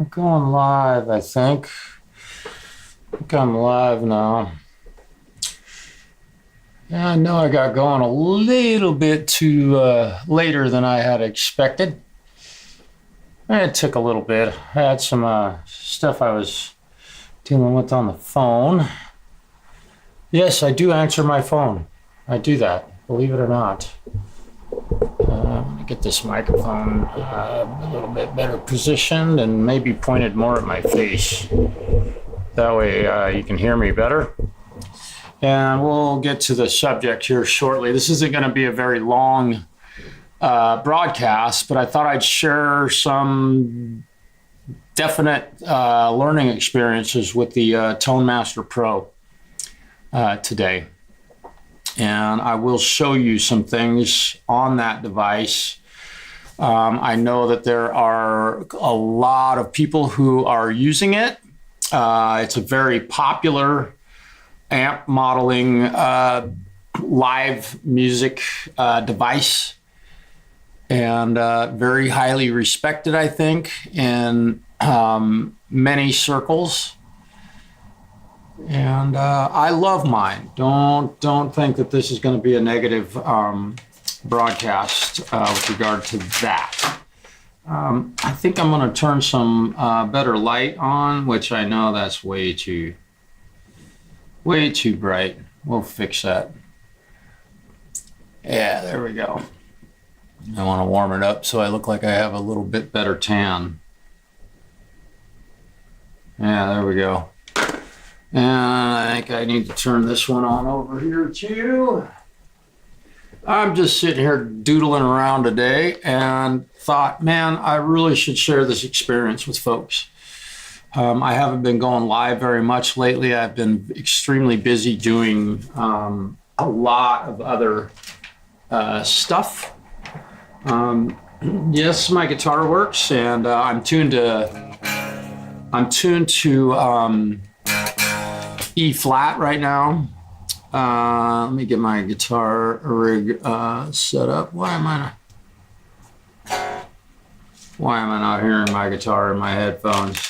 I'm going live, I think. I think I'm live now. Yeah, I know I got going a little bit too later than I had expected. It took a little bit. I had some stuff I was dealing with on the phone. Yes, I do answer my phone. I do that, believe it or not. Let me get this microphone a little bit better positioned and maybe pointed more at my face. That way you can hear me better. And we'll get to the subject here shortly. This isn't going to be a very long broadcast, but I thought I'd share some definite learning experiences with the Tone Master Pro today. And I will show you some things on that device. I know that there are a lot of people who are using it. It's a very popular amp modeling live music device, and very highly respected, I think, in many circles. And I love mine. Don't think that this is going to be a negative broadcast with regard to that. I think I'm going to turn some better light on, which I know that's way too bright. We'll fix that. Yeah, there we go. I want to warm it up so I look like I have a little bit better tan. Yeah, there we go. And I think I need to turn this one on over here too. I'm just sitting here doodling around today and thought, man, I really should share this experience with folks. I haven't been going live very much lately. I've been extremely busy doing a lot of other stuff. Yes, my guitar works, and I'm tuned to E flat right now. Let me get my guitar rig set up. Why am I not hearing my guitar in my headphones?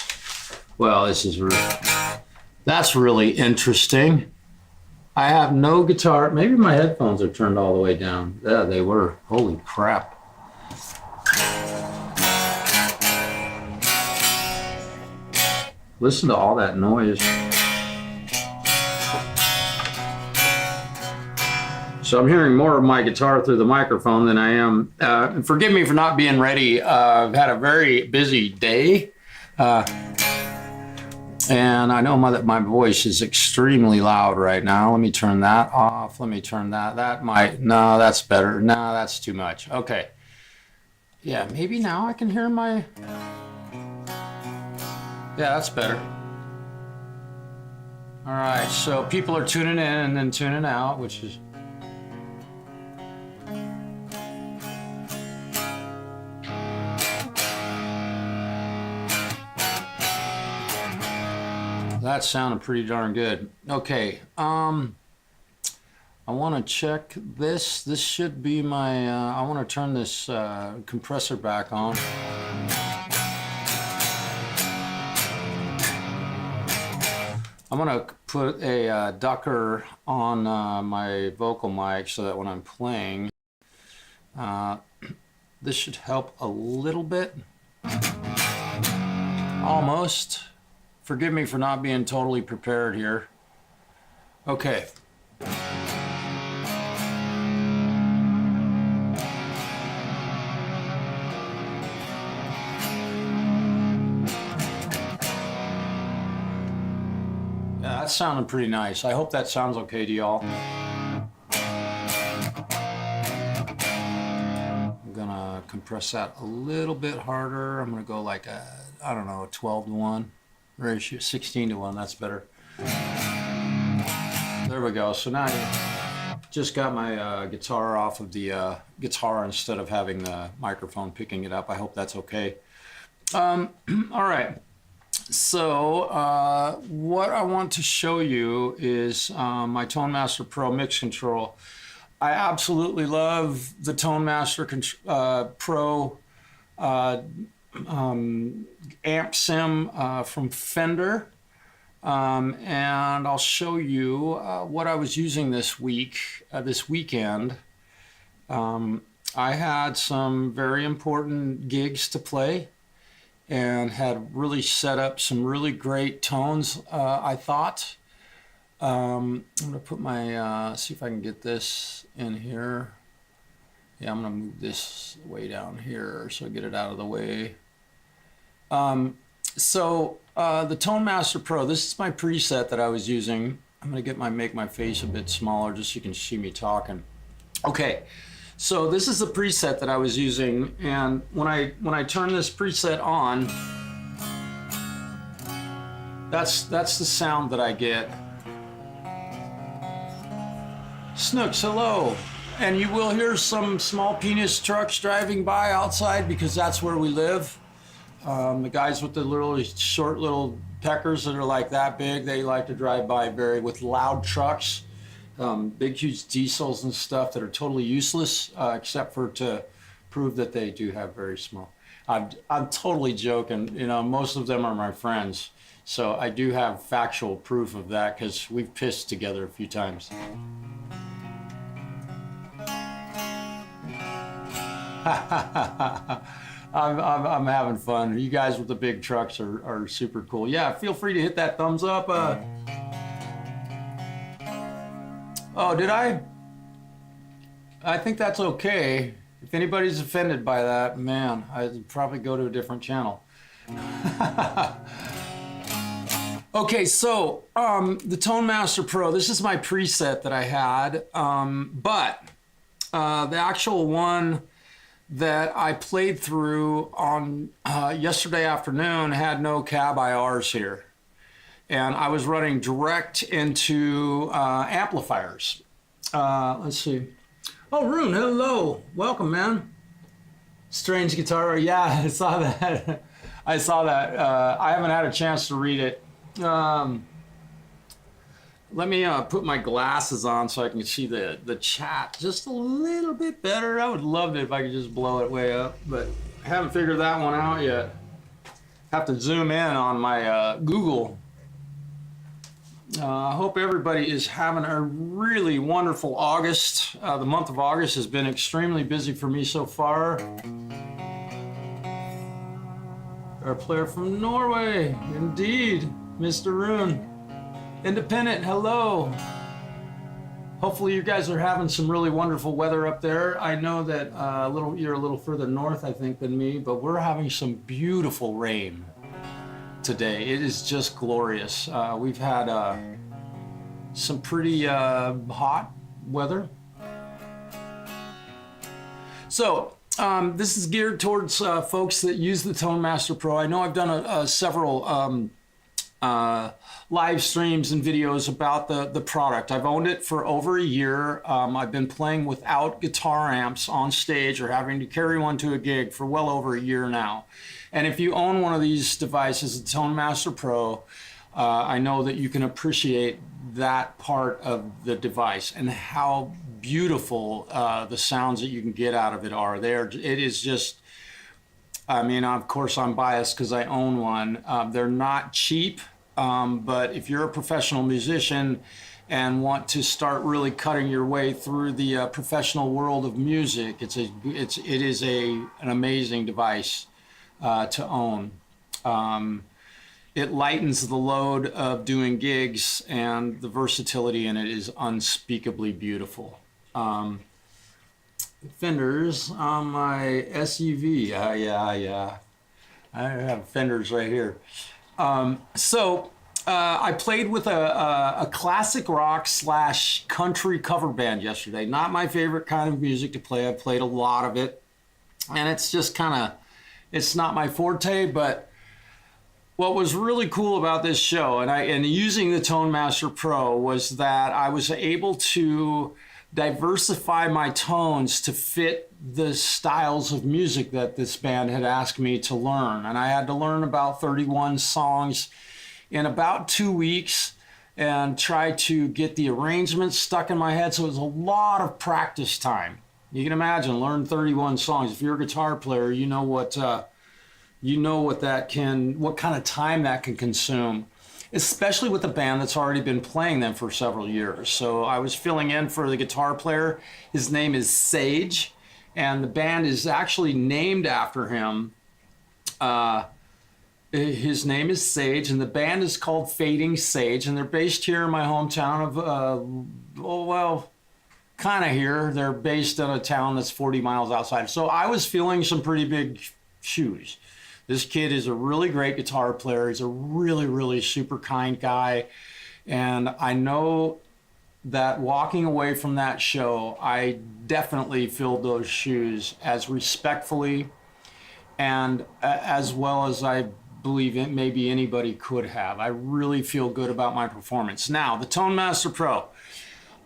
Well, that's really interesting. I have no guitar. Maybe my headphones are turned all the way down. Yeah, they were. Holy crap. Listen to all that noise. So I'm hearing more of my guitar through the microphone than I am. Forgive me for not being ready. I've had a very busy day. And I know that my voice is extremely loud right now. Let me turn that off. Let me turn that. No, that's better. No, that's too much. Okay. Yeah, maybe now I can hear my... Yeah, that's better. All right, so people are tuning in and then tuning out, which is... That sounded pretty darn good. Okay, I want to check this. This should be my, I want to turn this compressor back on. I'm going to put a ducker on my vocal mic so that when I'm playing, this should help a little bit. Almost. Forgive me for not being totally prepared here. Okay. Yeah, that sounded pretty nice. I hope that sounds okay to y'all. I'm gonna compress that a little bit harder. I'm gonna go like a, I don't know, a 12-to-1. Ratio 16-to-1, that's better. There we go. So now I just got my guitar off of the guitar instead of having the microphone picking it up. I hope that's okay. All right. So what I want to show you is my Tone Master Pro mix control. I absolutely love the Tone Master Pro amp sim from Fender. And I'll show you what I was using this weekend. I had some very important gigs to play and had really set up some really great tones, I thought. I'm going to put my, see if I can get this in here. Yeah, I'm going to move this way down here so I get it out of the way. The Tone Master Pro, this is my preset that I was using. I'm going to make my face a bit smaller just so you can see me talking. Okay, so this is the preset that I was using, and when I turn this preset on, that's the sound that I get. Snooks, hello. And you will hear some small penis trucks driving by outside because that's where we live. The guys with the little short little peckers that are like that big, they like to drive by with loud trucks, big huge diesels and stuff that are totally useless, except for to prove that they do have very small. I'm totally joking. You know, most of them are my friends, so I do have factual proof of that because we've pissed together a few times. I'm having fun. You guys with the big trucks are super cool. Yeah, feel free to hit that thumbs up. Oh, did I? I think that's okay. If anybody's offended by that, man, I'd probably go to a different channel. Okay, so the Tone Master Pro, this is my preset that I had, but the actual one that I played through on yesterday afternoon had no cab IRs here. And I was running direct into amplifiers. Let's see. Oh, Rune, hello. Welcome, man. Strange guitar. Yeah, I saw that. I saw that. I haven't had a chance to read it. Let me put my glasses on so I can see the chat just a little bit better. I would love it if I could just blow it way up, but I haven't figured that one out yet. Have to zoom in on my Google. I hope everybody is having a really wonderful August. The month of August has been extremely busy for me so far. Our player from Norway, indeed, Mr. Rune. Independent, hello. Hopefully you guys are having some really wonderful weather up there. I know that you're a little further north, I think, than me, but we're having some beautiful rain today. It is just glorious. We've had some pretty hot weather. So this is geared towards folks that use the Tone Master Pro. I know I've done several live streams and videos about the product. I've owned it for over a year. I've been playing without guitar amps on stage or having to carry one to a gig for well over a year now. And if you own one of these devices, the Tone Master Pro, I know that you can appreciate that part of the device and how beautiful the sounds that you can get out of it are. It is just, I mean, of course I'm biased because I own one. They're not cheap. But if you're a professional musician and want to start really cutting your way through the professional world of music, it is an amazing device to own. It lightens the load of doing gigs, and the versatility in it is unspeakably beautiful. Fenders on my SUV. Yeah. I have Fenders right here. I played with a classic rock / country cover band yesterday. Not my favorite kind of music to play. I've played a lot of it, and it's just it's not my forte, but what was really cool about this show and using the Tone Master Pro was that I was able to diversify my tones to fit the styles of music that this band had asked me to learn. And I had to learn about 31 songs in about 2 weeks and try to get the arrangements stuck in my head. So it was a lot of practice time. You can imagine, learn 31 songs. If you're a guitar player, you know what you know what kind of time that can consume, especially with a band that's already been playing them for several years. So I was filling in for the guitar player. His name is Sage, and the band is actually named after him. His name is Sage, and the band is called Fading Sage, and they're based here in my hometown of, kind of here. They're based in a town that's 40 miles outside. So I was feeling some pretty big shoes. This kid is a really great guitar player. He's a really, really super kind guy. And I know that walking away from that show, I definitely filled those shoes as respectfully and as well as I believe it maybe anybody could have. I really feel good about my performance. Now, the Tone Master Pro.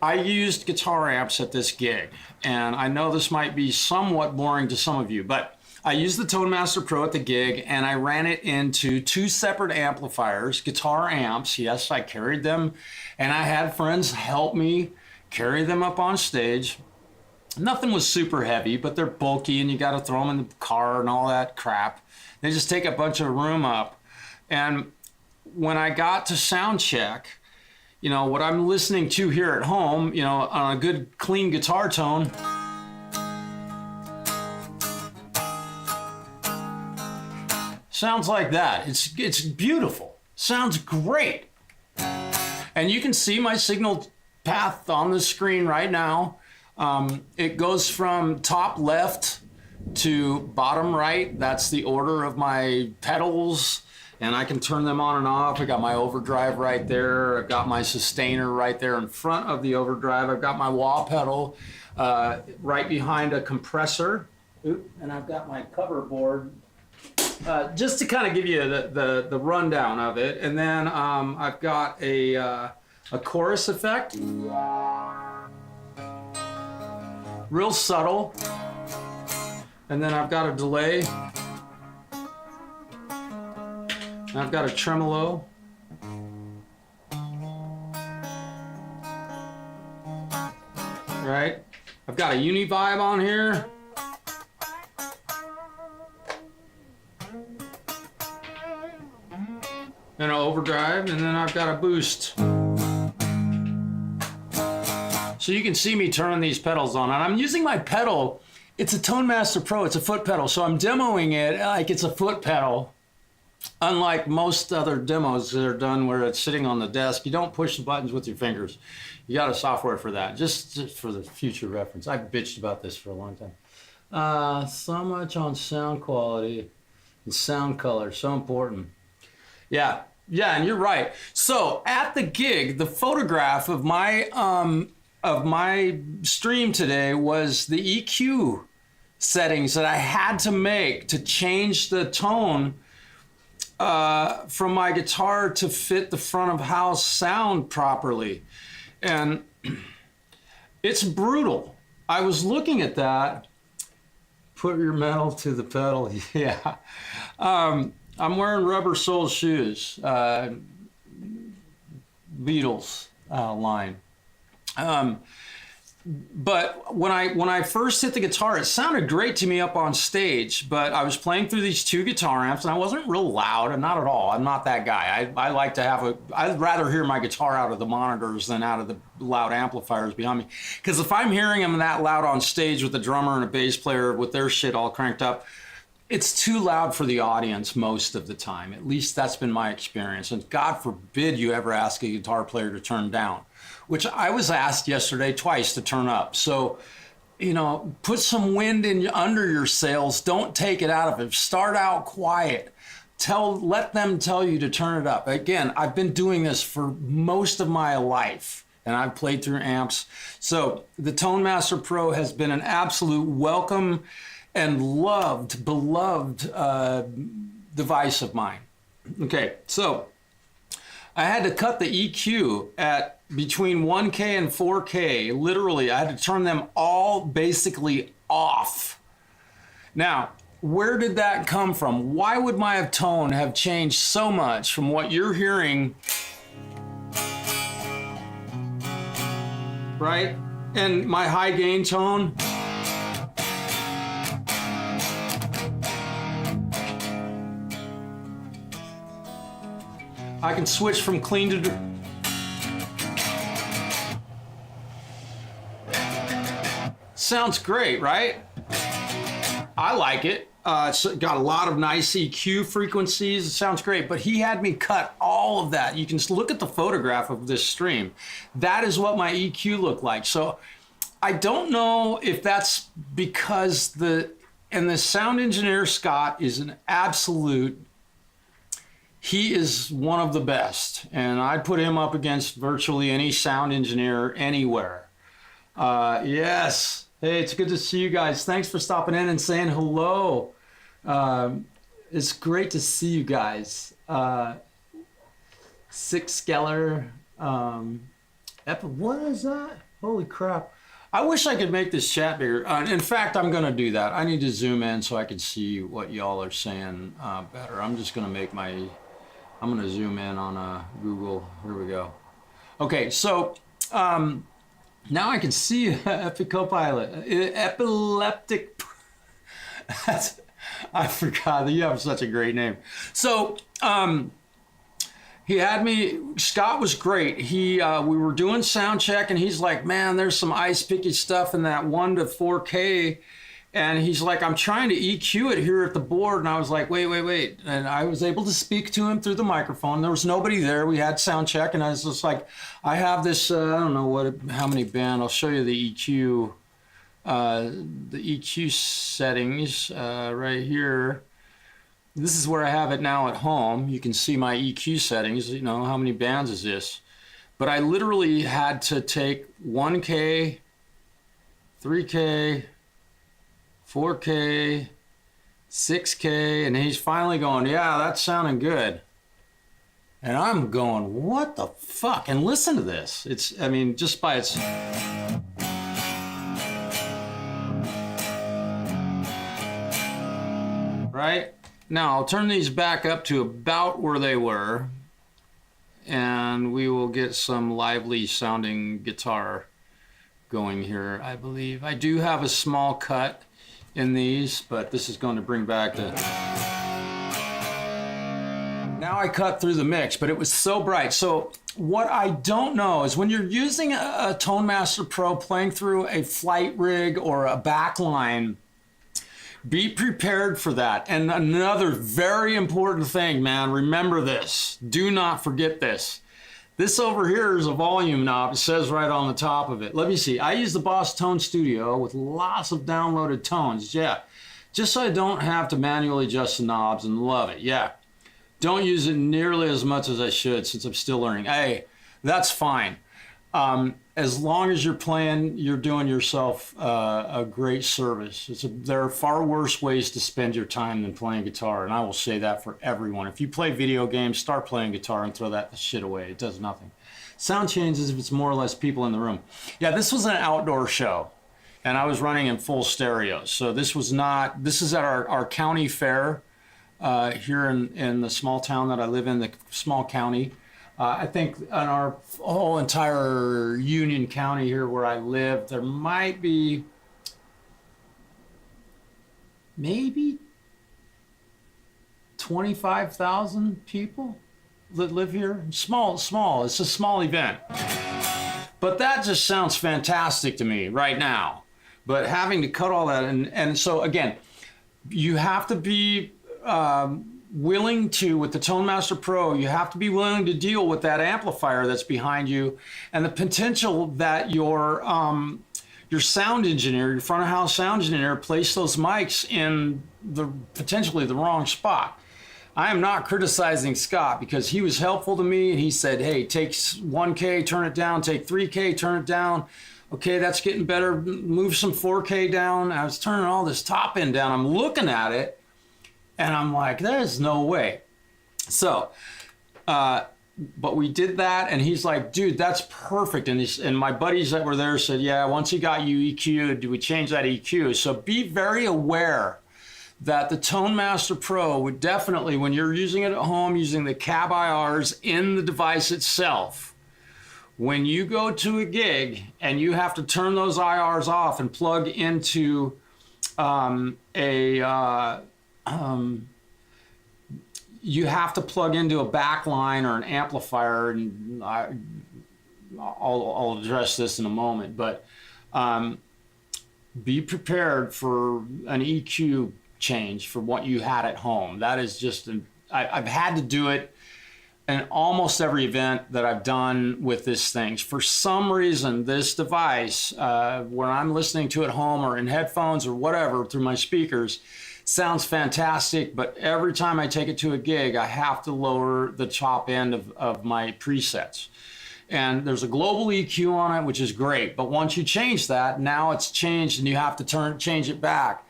I used guitar amps at this gig, and I know this might be somewhat boring to some of you, but I used the Tone Master Pro at the gig, and I ran it into 2 separate amplifiers, guitar amps. Yes, I carried them, and I had friends help me carry them up on stage. Nothing was super heavy, but they're bulky, and you got to throw them in the car and all that crap. They just take a bunch of room up. And when I got to sound check, you know, what I'm listening to here at home, you know, on a good clean guitar tone, sounds like that. It's beautiful. Sounds great. And you can see my signal path on the screen right now. It goes from top left to bottom right. That's the order of my pedals, and I can turn them on and off. I got my overdrive right there. I've got my sustainer right there in front of the overdrive. I've got my wah pedal right behind a compressor. Oop, and I've got my cover board just to kind of give you the rundown of it. And then I've got a chorus effect, real subtle. And then I've got a delay. And I've got a tremolo. Right? I've got a uni-vibe on here. And an overdrive, and then I've got a boost. So you can see me turning these pedals on, and I'm using my pedal. It's a Tone Master Pro, it's a foot pedal, so I'm demoing it like it's a foot pedal. Unlike most other demos that are done where it's sitting on the desk, you don't push the buttons with your fingers. You got a software for that, just for the future reference. I've bitched about this for a long time. So much on sound quality and sound color, so important. Yeah, and you're right. So at the gig, the photograph of my stream today was the EQ settings that I had to make to change the tone from my guitar to fit the front of house sound properly. And it's brutal. I was looking at that. Put your metal to the pedal. Yeah. I'm wearing rubber sole shoes. Beatles line. But when I first hit the guitar, it sounded great to me up on stage, but I was playing through these 2 guitar amps and I wasn't real loud, and not at all. I'm not that guy. I like to have I'd rather hear my guitar out of the monitors than out of the loud amplifiers behind me. Because if I'm hearing them that loud on stage with a drummer and a bass player with their shit all cranked up, it's too loud for the audience most of the time. At least that's been my experience. And God forbid you ever ask a guitar player to turn down, which I was asked yesterday twice to turn up. So, you know, put some wind in under your sails. Don't take it out of it. Start out quiet. Let them tell you to turn it up. Again, I've been doing this for most of my life, and I've played through amps. So the Tone Master Pro has been an absolute welcome and beloved device of mine. Okay, so I had to cut the EQ at between 1K and 4K. Literally, I had to turn them all basically off. Now, where did that come from? Why would my tone have changed so much from what you're hearing, right? And my high gain tone? I can switch from clean to... Sounds great, right? I like it. It's got a lot of nice EQ frequencies. It sounds great, but he had me cut all of that. You can look at the photograph of this stream. That is what my EQ looked like. So I don't know if that's because the sound engineer, Scott, is an absolute, he is one of the best. And I'd put him up against virtually any sound engineer anywhere. Yes. Hey, it's good to see you guys. Thanks for stopping in and saying hello. It's great to see you guys. Six Skeller. What is that? Holy crap. I wish I could make this chat bigger. In fact, I'm going to do that. I need to zoom in so I can see what y'all are saying better. I'm just going to make I'm going to zoom in on Google. Here we go. Okay, so... now I can see Epicopilot. Epileptic. I forgot that you have such a great name. So he had me. Scott was great. We were doing sound check, and he's like, "Man, there's some ice picky stuff in that 1 to 4K." And he's like, "I'm trying to EQ it here at the board." And I was like, wait. And I was able to speak to him through the microphone. There was nobody there. We had sound check. And I was just like, I have this, I don't know how many band. I'll show you the EQ settings right here. This is where I have it now at home. You can see my EQ settings. You know, how many bands is this? But I literally had to take 1K, 3K, 4K, 6K, and he's finally going, yeah, that's sounding good. And I'm going, what the fuck? And listen to this. It's, I mean, just by its... Right? Now, I'll turn these back up to about where they were, and we will get some lively sounding guitar going here, I believe. I do have a small cut in these, but this is going to bring back the... Now I cut through the mix, but it was so bright. So what I don't know is when you're using a Tone Master Pro playing through a flight rig or a backline, be prepared for that. And another very important thing, man, remember this. Do not forget this. This over here is a volume knob. It says right on the top of it. Let me see. I use the Boss Tone Studio with lots of downloaded tones. Yeah. Just so I don't have to manually adjust the knobs, and love it. Yeah. Don't use it nearly as much as I should since I'm still learning. Hey, that's fine. As long as you're playing, you're doing yourself a great service. There are far worse ways to spend your time than playing guitar, and I will say that for everyone. If you play video games, start playing guitar and throw that shit away. It does nothing. Sound changes if it's more or less people in the room. Yeah, this was an outdoor show, and I was running in full stereo. So this is at our county fair here in the small town that I live in, the small county. I think in our whole entire Union County here where I live, there might be maybe 25,000 people that live here. Small. It's a small event. But that just sounds fantastic to me right now. But having to cut all that, and so again, you have to be willing to, with the Tone Master Pro, you have to be willing to deal with that amplifier that's behind you and the potential that your sound engineer, your front of house sound engineer, place those mics in potentially the wrong spot. I am not criticizing Scott because he was helpful to me, and he said, hey, take 1K, turn it down, take 3K, turn it down. Okay, that's getting better. Move some 4K down. I was turning all this top end down. I'm looking at it, and I'm like, there's no way. So, but we did that, and he's like, dude, that's perfect. And my buddies that were there said, yeah, once he got you EQ'd, we changed that EQ. So be very aware that the Tone Master Pro would definitely, when you're using it at home, using the cab IRs in the device itself, when you go to a gig and you have to turn those IRs off and plug you have to plug into a backline or an amplifier, and I'll address this in a moment, but be prepared for an EQ change for what you had at home. That is just, I've had to do it in almost every event that I've done with this thing. For some reason, this device, when I'm listening to it at home or in headphones or whatever through my speakers, sounds fantastic, but every time I take it to a gig, I have to lower the top end of my presets. And there's a global EQ on it, which is great. But once you change that, now it's changed and you have to change it back.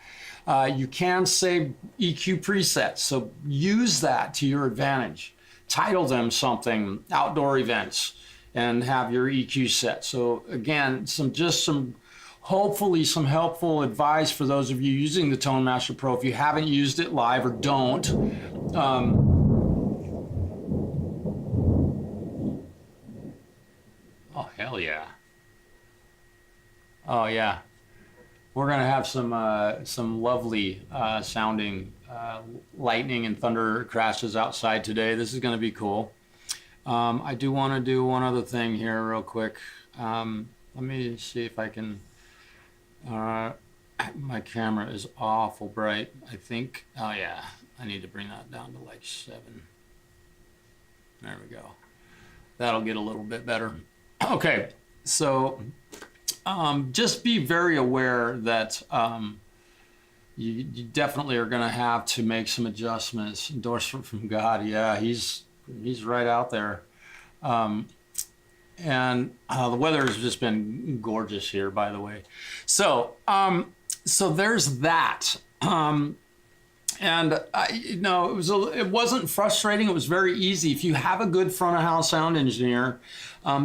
You can save EQ presets, so use that to your advantage. Title them something, outdoor events, and have your EQ set. So again, hopefully some helpful advice for those of you using the Tone Master Pro. If you haven't used it live or don't, oh, hell yeah. Oh, yeah. We're going to have some lovely sounding lightning and thunder crashes outside today. This is going to be cool. I do want to do one other thing here real quick. Let me see if I can... my camera is awful bright, I think. Oh, yeah. I need to bring that down to like 7. There we go. That'll get a little bit better. Okay, so just be very aware that you definitely are going to have to make some adjustments. Endorsement from God, yeah, he's right out there. And the weather has just been gorgeous here, by the way. So so there's that. And it wasn't frustrating. It was very easy. If you have a good front of house sound engineer,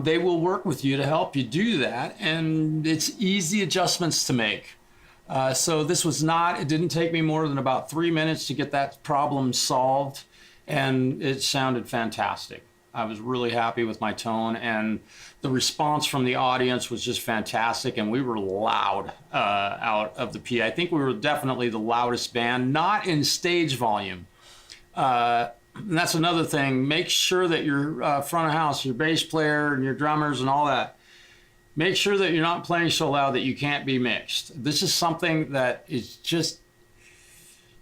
they will work with you to help you do that. And it's easy adjustments to make. So this was it didn't take me more than about 3 minutes to get that problem solved. And it sounded fantastic. I was really happy with my tone, and the response from the audience was just fantastic, and we were loud out of the PA. I think we were definitely the loudest band, not in stage volume. And that's another thing. Make sure that your front of house, your bass player and your drummers and all that, make sure that you're not playing so loud that you can't be mixed. This is something that is just...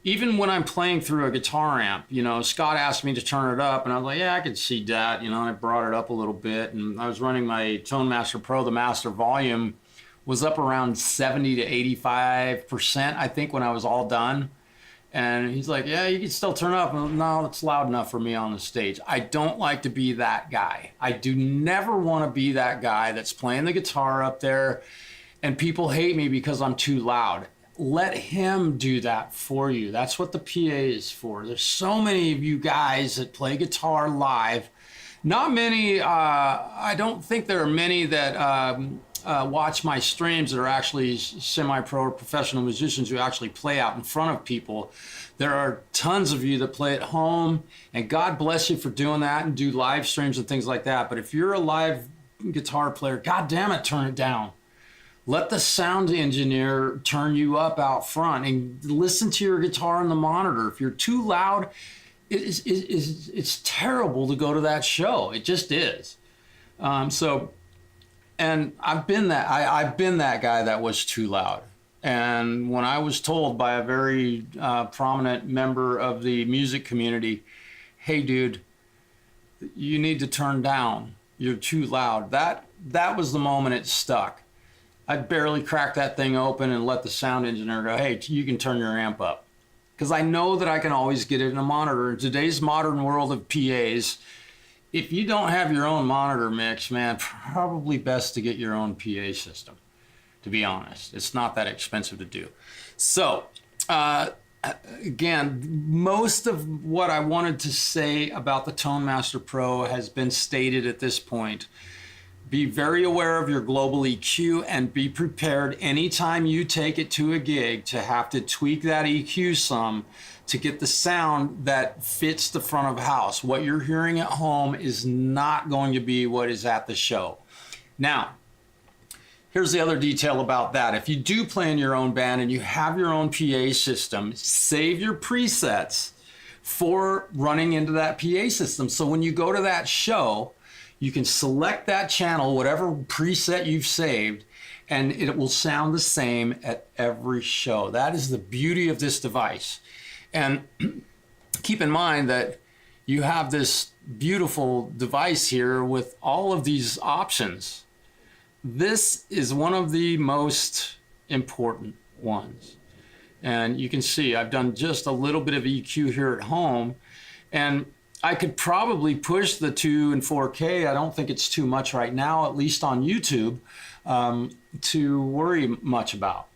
Even when I'm playing through a guitar amp, Scott asked me to turn it up, and I was like, yeah, I could see that, and I brought it up a little bit, and I was running my Tone Master Pro. The master volume was up around 70 to 85%, I think, when I was all done. And he's like, yeah, you can still turn it up. And no, it's loud enough for me on the stage. I don't like to be that guy. I do never want to be that guy that's playing the guitar up there, and people hate me because I'm too loud. Let him do that for you. That's what the PA is for. There's so many of you guys that play guitar live. Not many, I don't think there are many that watch my streams that are actually semi-pro or professional musicians who actually play out in front of people. There are tons of you that play at home, and God bless you for doing that and do live streams and things like that. But if you're a live guitar player, God damn it, turn it down. Let the sound engineer turn you up out front and listen to your guitar in the monitor. If you're too loud, it's terrible to go to that show. It just is. And I've been that guy that was too loud. And when I was told by a very prominent member of the music community, hey dude, you need to turn down. You're too loud. That was the moment it stuck. I'd barely crack that thing open and let the sound engineer go, hey, you can turn your amp up. Because I know that I can always get it in a monitor. In today's modern world of PAs, if you don't have your own monitor mix, man, probably best to get your own PA system, to be honest. It's not that expensive to do. So, again, most of what I wanted to say about the Tone Master Pro has been stated at this point. Be very aware of your global EQ and be prepared anytime you take it to a gig to have to tweak that EQ some to get the sound that fits the front of house. What you're hearing at home is not going to be what is at the show. Now, here's the other detail about that. If you do play in your own band and you have your own PA system, save your presets for running into that PA system. So when you go to that show, you can select that channel, whatever preset you've saved, and it will sound the same at every show. That is the beauty of this device. And keep in mind that you have this beautiful device here with all of these options. This is one of the most important ones. And you can see I've done just a little bit of EQ here at home, and I could probably push the 2 and 4K. I don't think it's too much right now, at least on YouTube, to worry much about.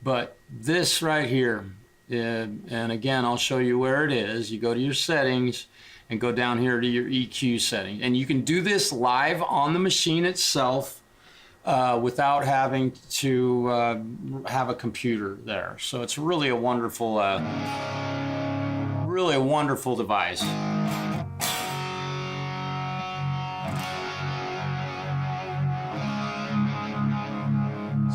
But this right here, and again, I'll show you where it is. You go to your settings and go down here to your EQ setting. And you can do this live on the machine itself without having to have a computer there. So it's really a wonderful, device.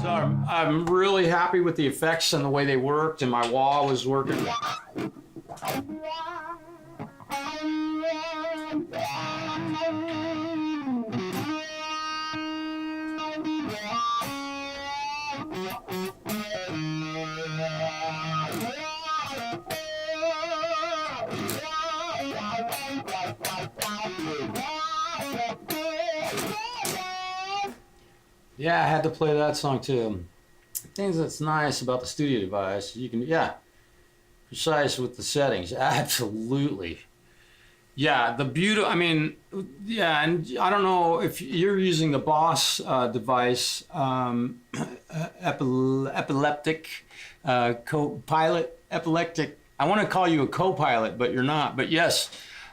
So I'm really happy with the effects and the way they worked, and my wah was working. Yeah, I had to play that song too. Things that's nice about the studio device, you can, precise with the settings, absolutely. Yeah, the beauty, I mean, yeah, and I don't know if you're using the Boss device, epileptic, co-pilot, epileptic. I want to call you a co-pilot, but you're not. But yes,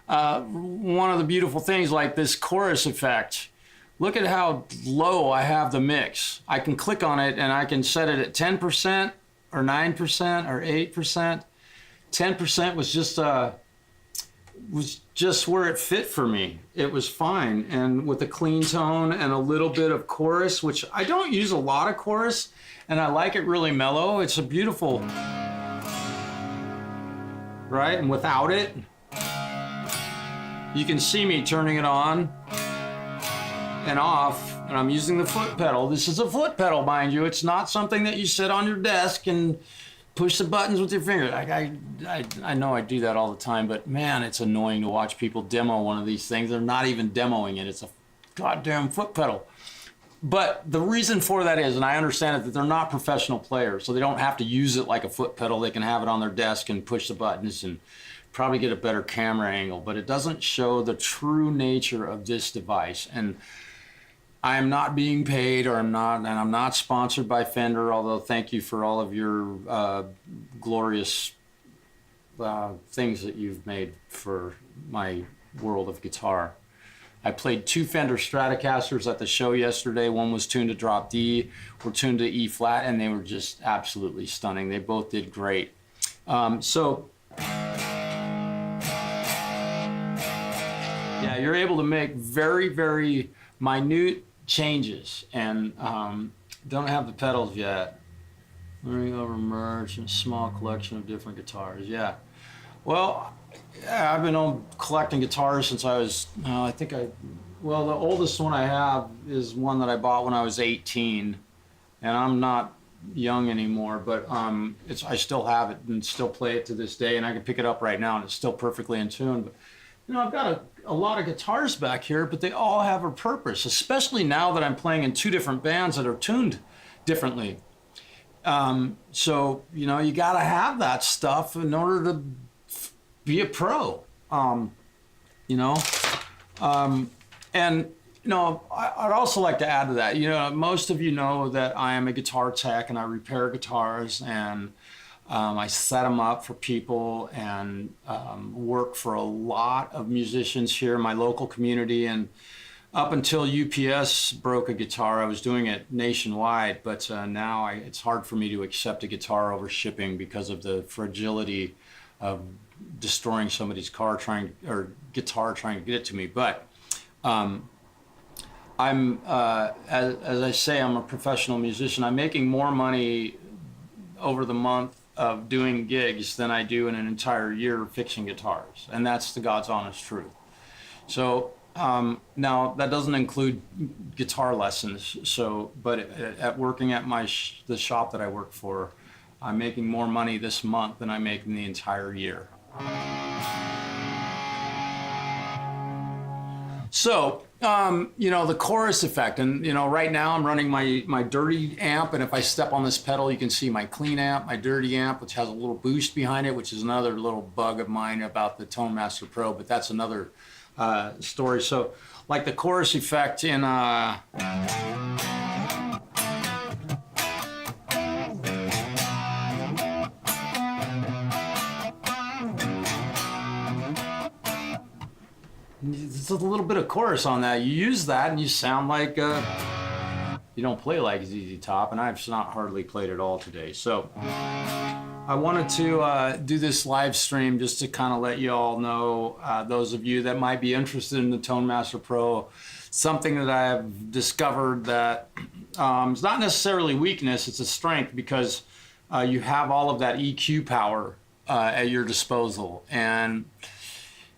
one of the beautiful things like this chorus effect, look at how low I have the mix. I can click on it and I can set it at 10% or 9% or 8%. 10% was just where it fit for me. It was fine. And with a clean tone and a little bit of chorus, which I don't use a lot of chorus, and I like it really mellow. It's a beautiful, right? And without it, you can see me turning it on and off, and I'm using the foot pedal. This is a foot pedal, mind you. It's not something that you sit on your desk and push the buttons with your finger. I know I do that all the time, but man, it's annoying to watch people demo one of these things. They're not even demoing it. It's a goddamn foot pedal. But the reason for that is, and I understand it, that they're not professional players, so they don't have to use it like a foot pedal. They can have it on their desk and push the buttons and probably get a better camera angle, but it doesn't show the true nature of this device. And I am not being paid, or I'm not sponsored by Fender, although thank you for all of your glorious things that you've made for my world of guitar. I played 2 Fender Stratocasters at the show yesterday. One was tuned to drop D, or tuned to E flat, and they were just absolutely stunning. They both did great. Yeah, you're able to make very, very minute changes, and don't have the pedals yet. Learning over merge and small collection of different guitars. Yeah, well, yeah, I've been collecting guitars since I was, the oldest one I have is one that I bought when I was 18, and I'm not young anymore, but I still have it and still play it to this day, and I can pick it up right now and it's still perfectly in tune. But you know, I've got a lot of guitars back here, but they all have a purpose, especially now that I'm playing in 2 different bands that are tuned differently. So, you know, you got to have that stuff in order to be a pro, and, you know, I'd also like to add to that, you know, most of you know that I am a guitar tech and I repair guitars, and I set them up for people, and work for a lot of musicians here in my local community. And up until UPS broke a guitar, I was doing it nationwide, but now it's hard for me to accept a guitar over shipping because of the fragility of destroying somebody's guitar trying to get it to me. But I'm as I say, I'm a professional musician. I'm making more money over the month of doing gigs than I do in an entire year fixing guitars, and that's the God's honest truth. So now that doesn't include guitar lessons. So, but at working at the shop that I work for, I'm making more money this month than I make in the entire year. So, you know, the chorus effect, and you know, right now I'm running my dirty amp, and if I step on this pedal, you can see my clean amp, my dirty amp, which has a little boost behind it, which is another little bug of mine about the Tone Master Pro, but that's another story. So, like the chorus effect in there's a little bit of chorus on that. You use that and you sound like you don't play like ZZ Top, and I've not hardly played at all today. So I wanted to do this live stream just to kind of let you all know, those of you that might be interested in the Tone Master Pro, something that I have discovered that it's not necessarily weakness, it's a strength, because you have all of that EQ power at your disposal. And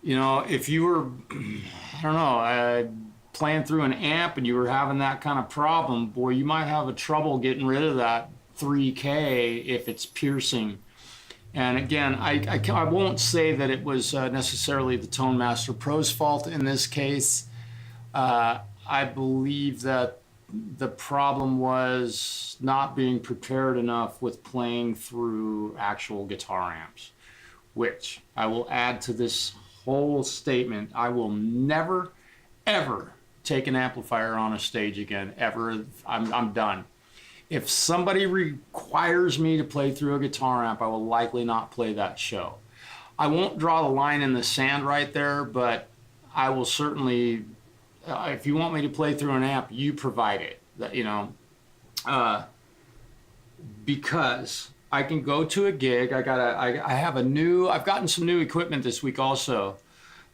you know, if you were, I don't know, playing through an amp and you were having that kind of problem, boy, you might have a trouble getting rid of that 3K if it's piercing. And again, I won't say that it was necessarily the Tone Master Pro's fault in this case. I believe that the problem was not being prepared enough with playing through actual guitar amps, which I will add to this whole statement. I will never, ever take an amplifier on a stage again, ever. I'm done. If somebody requires me to play through a guitar amp, I will likely not play that show. I won't draw the line in the sand right there, but I will certainly, if you want me to play through an amp, you provide it, you know, because I can go to a gig. I've gotten some new equipment this week also.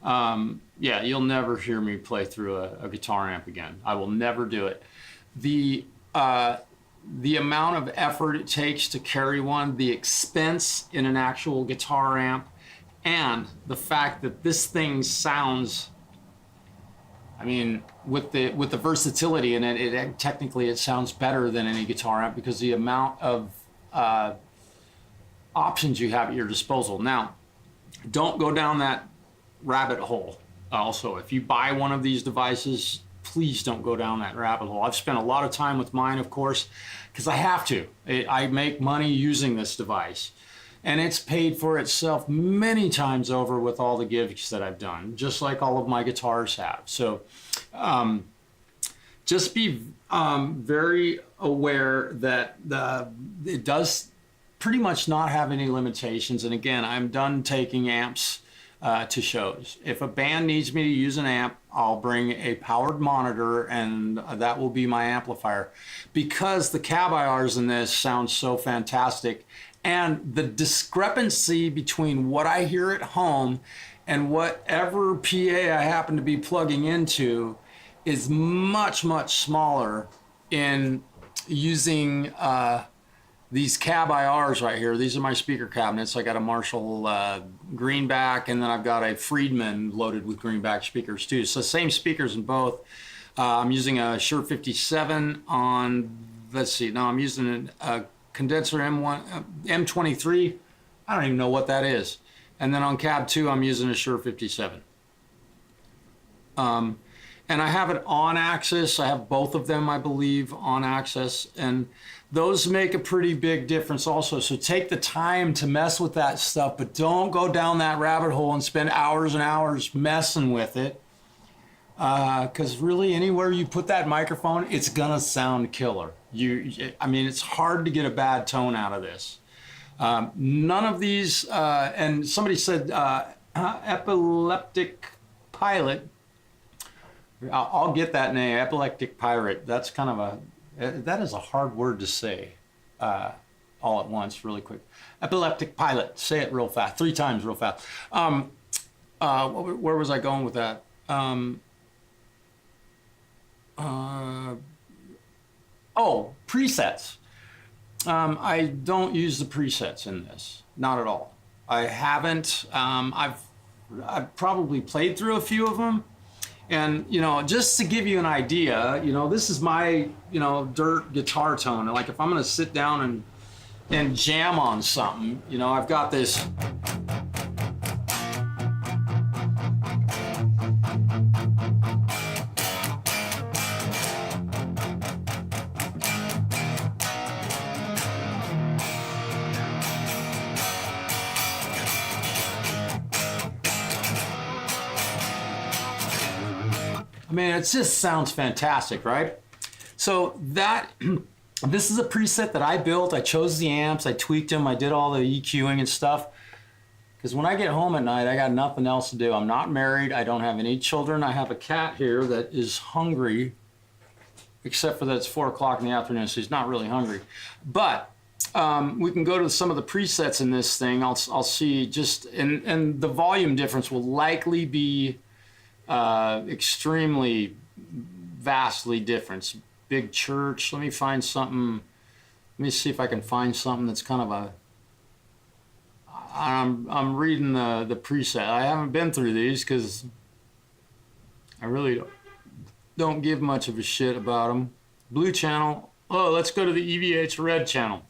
Yeah, you'll never hear me play through a guitar amp again. I will never do it. The amount of effort it takes to carry one, the expense in an actual guitar amp, and the fact that this thing sounds, I mean, with the versatility in it, technically it sounds better than any guitar amp, because the amount of options you have at your disposal. Now, don't go down that rabbit hole. Also, if you buy one of these devices, please don't go down that rabbit hole. I've spent a lot of time with mine, of course, because I have to. I make money using this device, and it's paid for itself many times over with all the gigs that I've done, just like all of my guitars have. So just be very aware that it does pretty much not have any limitations. And again, I'm done taking amps to shows. If a band needs me to use an amp, I'll bring a powered monitor, and that will be my amplifier, because the cab IRs in this sound so fantastic, and the discrepancy between what I hear at home and whatever PA I happen to be plugging into is much, much smaller in using these cab IRs right here. These are my speaker cabinets. I got a Marshall greenback, and then I've got a Friedman loaded with greenback speakers too. So same speakers in both. I'm using a Shure 57 on, let's see, no, I'm using a condenser M23. I don't even know what that is. And then on cab 2, I'm using a Shure 57. And I have it on axis. I have both of them, I believe, on axis, and those make a pretty big difference also. So take the time to mess with that stuff, but don't go down that rabbit hole and spend hours and hours messing with it. Because really, anywhere you put that microphone, it's gonna sound killer. I mean, it's hard to get a bad tone out of this. None of these, and somebody said epileptic pilot. I'll get that name, epileptic pirate. That's kind of that is a hard word to say all at once, really quick. Epileptic pilot, say it real fast, 3 times real fast. Where was I going with that? Oh, presets. I don't use the presets in this, not at all. I haven't. I've probably played through a few of them, and you know, just to give you an idea, you know, this is my dirt guitar tone. Like if I'm gonna sit down and jam on something, you know, I've got this. I mean, it just sounds fantastic, right? So that, this is a preset that I built. I chose the amps, I tweaked them, I did all the EQing and stuff. Because when I get home at night, I got nothing else to do. I'm not married, I don't have any children. I have a cat here that is hungry, except for that it's 4 o'clock in the afternoon, so he's not really hungry. But we can go to some of the presets in this thing. I'll see just, and the volume difference will likely be extremely vastly different. Big church. Let me find something. Let me see if I can find something that's kind of a. I'm reading the preset. I haven't been through these because I really don't give much of a shit about them. Blue channel. Oh, let's go to the EVH red channel.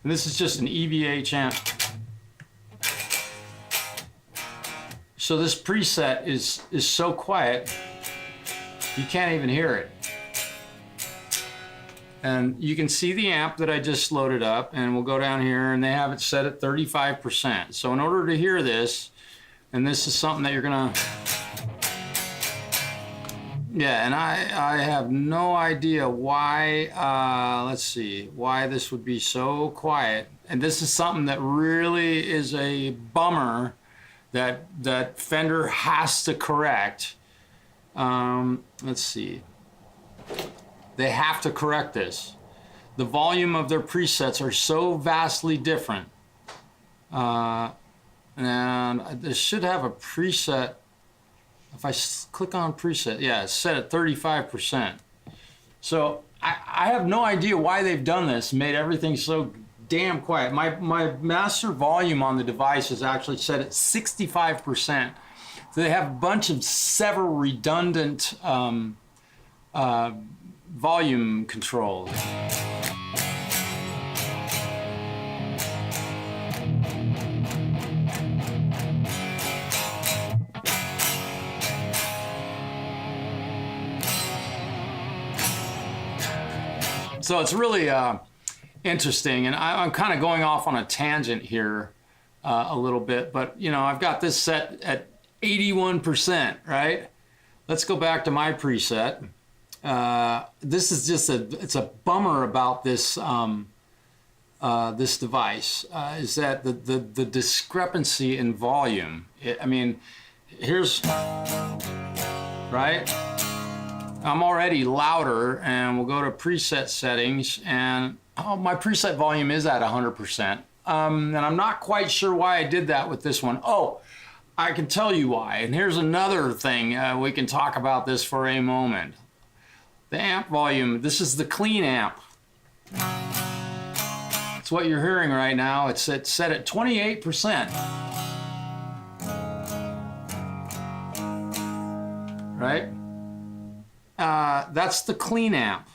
And this is just an EVH amp. So this preset is so quiet, you can't even hear it. And you can see the amp that I just loaded up, and we'll go down here, and they have it set at 35%. So in order to hear this, and this is something that you're gonna, yeah, and I have no idea why, let's see, why this would be so quiet. And this is something that really is a bummer that Fender has to correct. Let's see. They have to correct this. The volume of their presets are so vastly different. And this should have a preset. If I click on preset, yeah, it's set at 35%. So I have no idea why they've done this, made everything so damn quiet. My master volume on the device is actually set at 65%. So they have a bunch of several redundant volume controls. So it's really interesting, and I'm kind of going off on a tangent here a little bit, but you know, I've got this set at 81%, right? Let's go back to my preset. This is just it's a bummer about this this device is that the discrepancy in volume. I mean, here's, right? I'm already louder, and we'll go to preset settings, and oh, my preset volume is at 100%. And I'm not quite sure why I did that with this one. Oh, I can tell you why. And here's another thing. We can talk about this for a moment. The amp volume, this is the clean amp. It's what you're hearing right now. It's set at 28%. Right? That's the clean amp.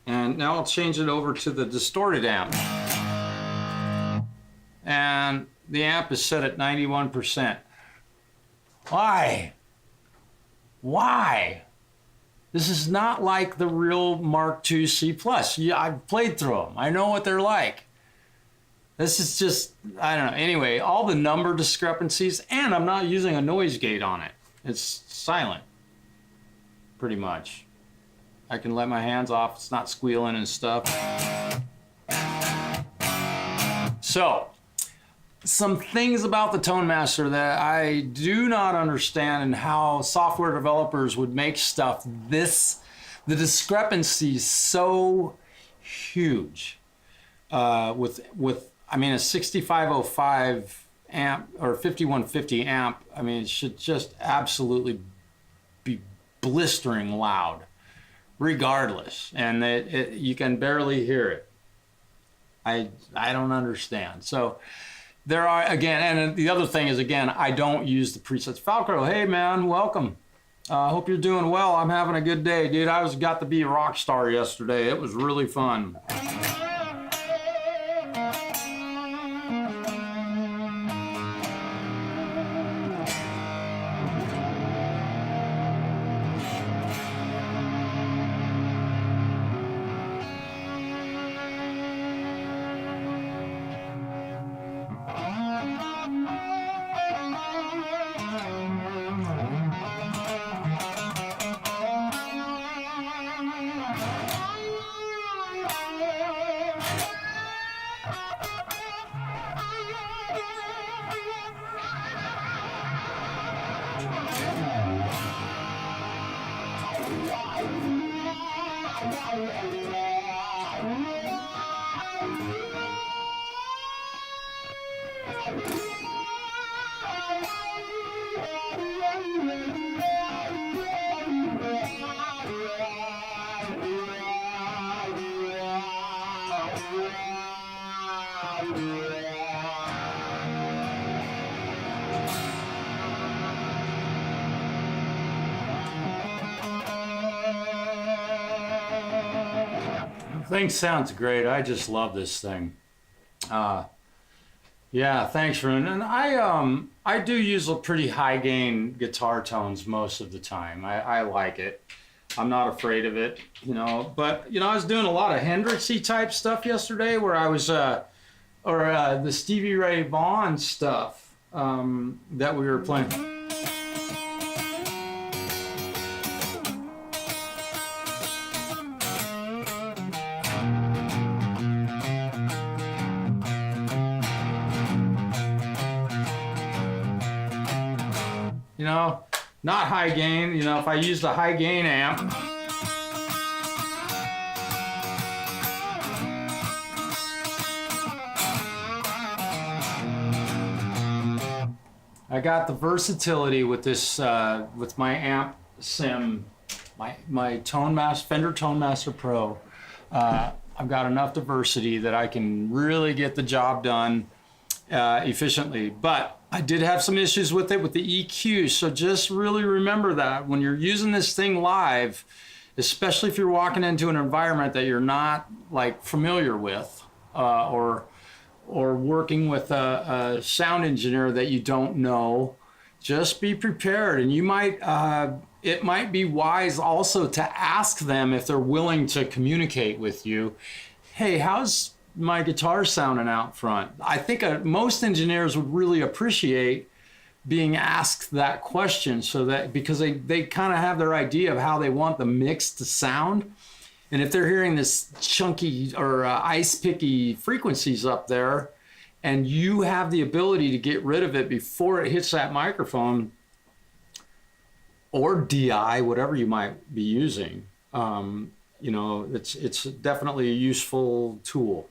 And now I'll change it over to the distorted amp. And the amp is set at 91%. Why? Why? This is not like the real Mark II C+. Yeah, I've played through them. I know what they're like. This is just, I don't know. Anyway, all the number discrepancies, and I'm not using a noise gate on it. It's silent, pretty much. I can let my hands off. It's not squealing and stuff. So, some things about the Tone Master that I do not understand, and how software developers would make stuff the discrepancy so huge with I mean, a 6505 amp or 5150 amp, I mean, it should just absolutely be blistering loud regardless, and you can barely hear it. I don't understand. So there are, again, and the other thing is, again, I don't use the presets. Falcro, hey man, welcome. Hope you're doing well. I'm having a good day, dude. Got to be a rock star yesterday. It was really fun. Thing sounds great. I just love this thing. Yeah, thanks, Rune. And I do use a pretty high gain guitar tones most of the time. I like it. I'm not afraid of it, you know. But you know, I was doing a lot of Hendrixy type stuff yesterday, where I was, the Stevie Ray Vaughan stuff that we were playing. You know, not high gain. You know, if I used a high gain amp, I got the versatility with this, with my amp sim, my Fender Tone Master Pro. I've got enough diversity that I can really get the job done efficiently. But I did have some issues with it with the EQ, so just really remember that when you're using this thing live, especially if you're walking into an environment that you're not like familiar with, or working with a sound engineer that you don't know, just be prepared. And you might, it might be wise also to ask them if they're willing to communicate with you. Hey, how's my guitar sounding out front? I think most engineers would really appreciate being asked that question, so that because they kind of have their idea of how they want the mix to sound. And if they're hearing this chunky or ice picky frequencies up there, and you have the ability to get rid of it before it hits that microphone or DI, whatever you might be using, you know, it's definitely a useful tool.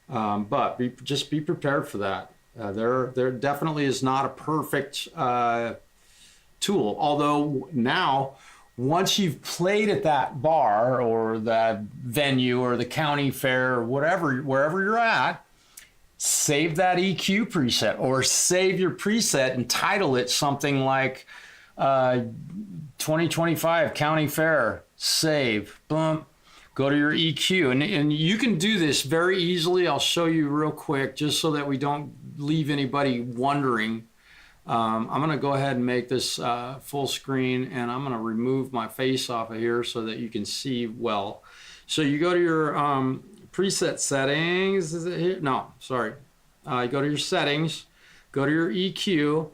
But just be prepared for that. There definitely is not a perfect tool. Although now, once you've played at that bar or that venue or the county fair or whatever, wherever you're at, save that EQ preset, or save your preset and title it something like 2025 County Fair, save, boom. Go to your EQ, and you can do this very easily. I'll show you real quick, just so that we don't leave anybody wondering. I'm gonna go ahead and make this full screen, and I'm gonna remove my face off of here so that you can see well. So you go to your preset settings. Is it here? No, sorry. You go to your settings, go to your EQ,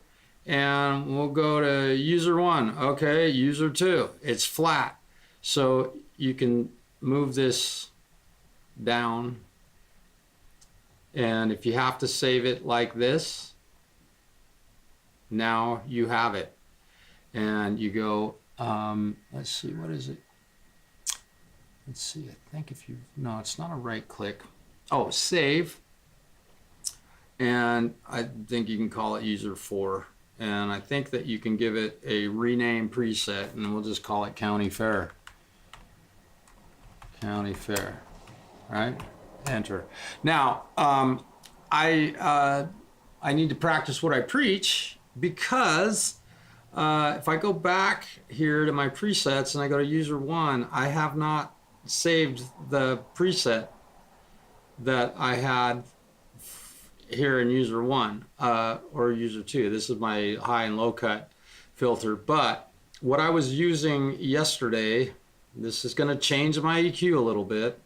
and we'll go to user 1. Okay, user 2. It's flat, so you can move this down, and if you have to save it like this, now you have it. And you go, let's see, what is it? Let's see, I think if you, no, it's not a right click. Oh, save. And I think you can call it user 4. And I think that you can give it a rename preset, and we'll just call it County Fair. County Fair, right? enter. Now, I need to practice what I preach, because if I go back here to my presets and I go to user 1, I have not saved the preset that I had here in user 1 or user 2. This is my high and low cut filter, but what I was using yesterday, this is going to change my EQ a little bit,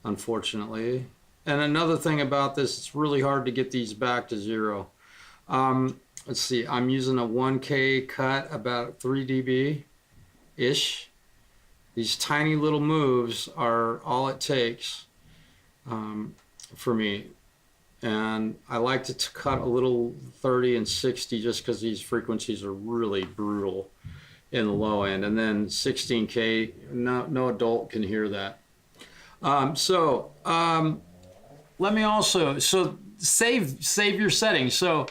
unfortunately. And another thing about this, it's really hard to get these back to 0. Let's see, I'm using a 1K cut, about 3 dB-ish. These tiny little moves are all it takes for me. And I like to cut a little 30 and 60 just because these frequencies are really brutal in the low end. And then 16K, no adult can hear that. Let me also, save your settings. So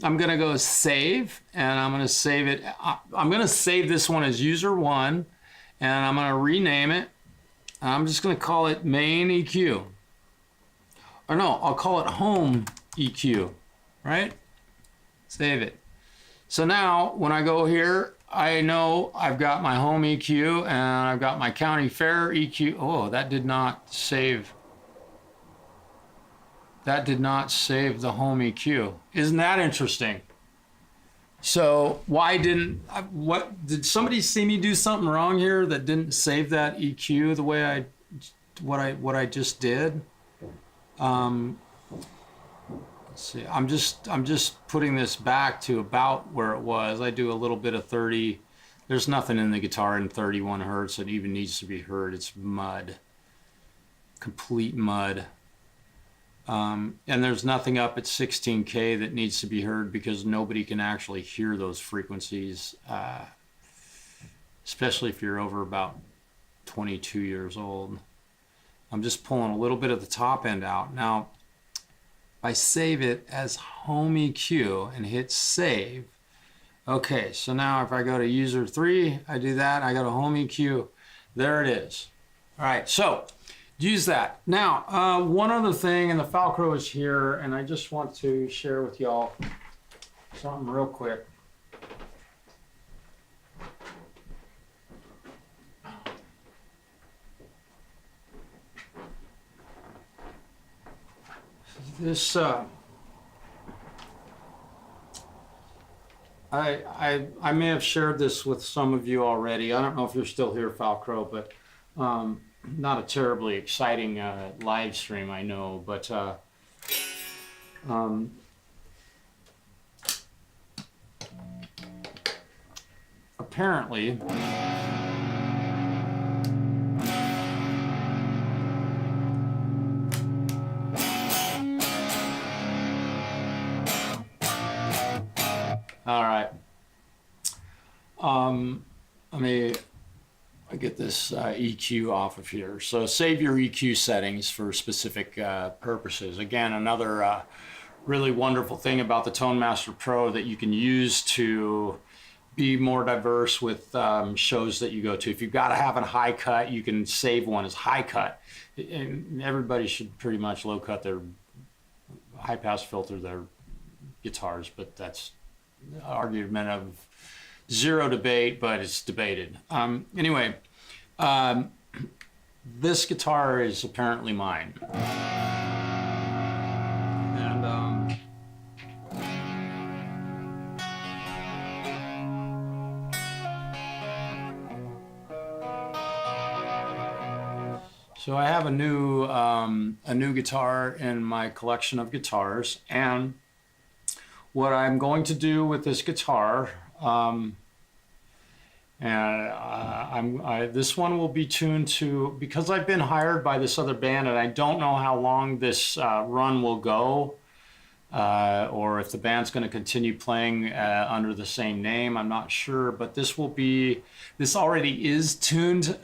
I'm gonna go save, and I'm gonna save it. I'm gonna save this one as user 1, and I'm gonna rename it. I'm just gonna call it main EQ. Or no, I'll call it home EQ, right? Save it. So now when I go here, I know I've got my home EQ and I've got my county fair EQ. Oh, that did not save. That did not save the home EQ. Isn't that interesting? So why didn't, did somebody see me do something wrong here that didn't save that EQ the way what I just did? Let's see, I'm just putting this back to about where it was. I do a little bit of 30. There's nothing in the guitar in 31 hertz that even needs to be heard. It's mud, complete mud. And there's nothing up at 16K that needs to be heard, because nobody can actually hear those frequencies, especially if you're over about 22 years old. I'm just pulling a little bit of the top end out. Now, if I save it as home EQ and hit save, okay, so now if I go to user 3, I do that, I go to home EQ, there it is. All right, so use that. Now, one other thing, and the TheFalCro is here, and I just want to share with y'all something real quick. This, I may have shared this with some of you already. I don't know if you're still here, TheFalCro, but not a terribly exciting live stream, I know, but apparently all right. Let me get this EQ off of here. So save your EQ settings for specific purposes. Again, another really wonderful thing about the Tone Master Pro that you can use to be more diverse with shows that you go to. If you've got to have a high cut, you can save one as high cut. And everybody should pretty much low cut their high pass filter their guitars, but that's argument of zero debate, but it's debated. Anyway, this guitar is apparently mine. And so I have a new guitar in my collection of guitars, and what I'm going to do with this guitar, this one will be tuned to, because I've been hired by this other band and I don't know how long this run will go, or if the band's going to continue playing under the same name, I'm not sure, but this already is tuned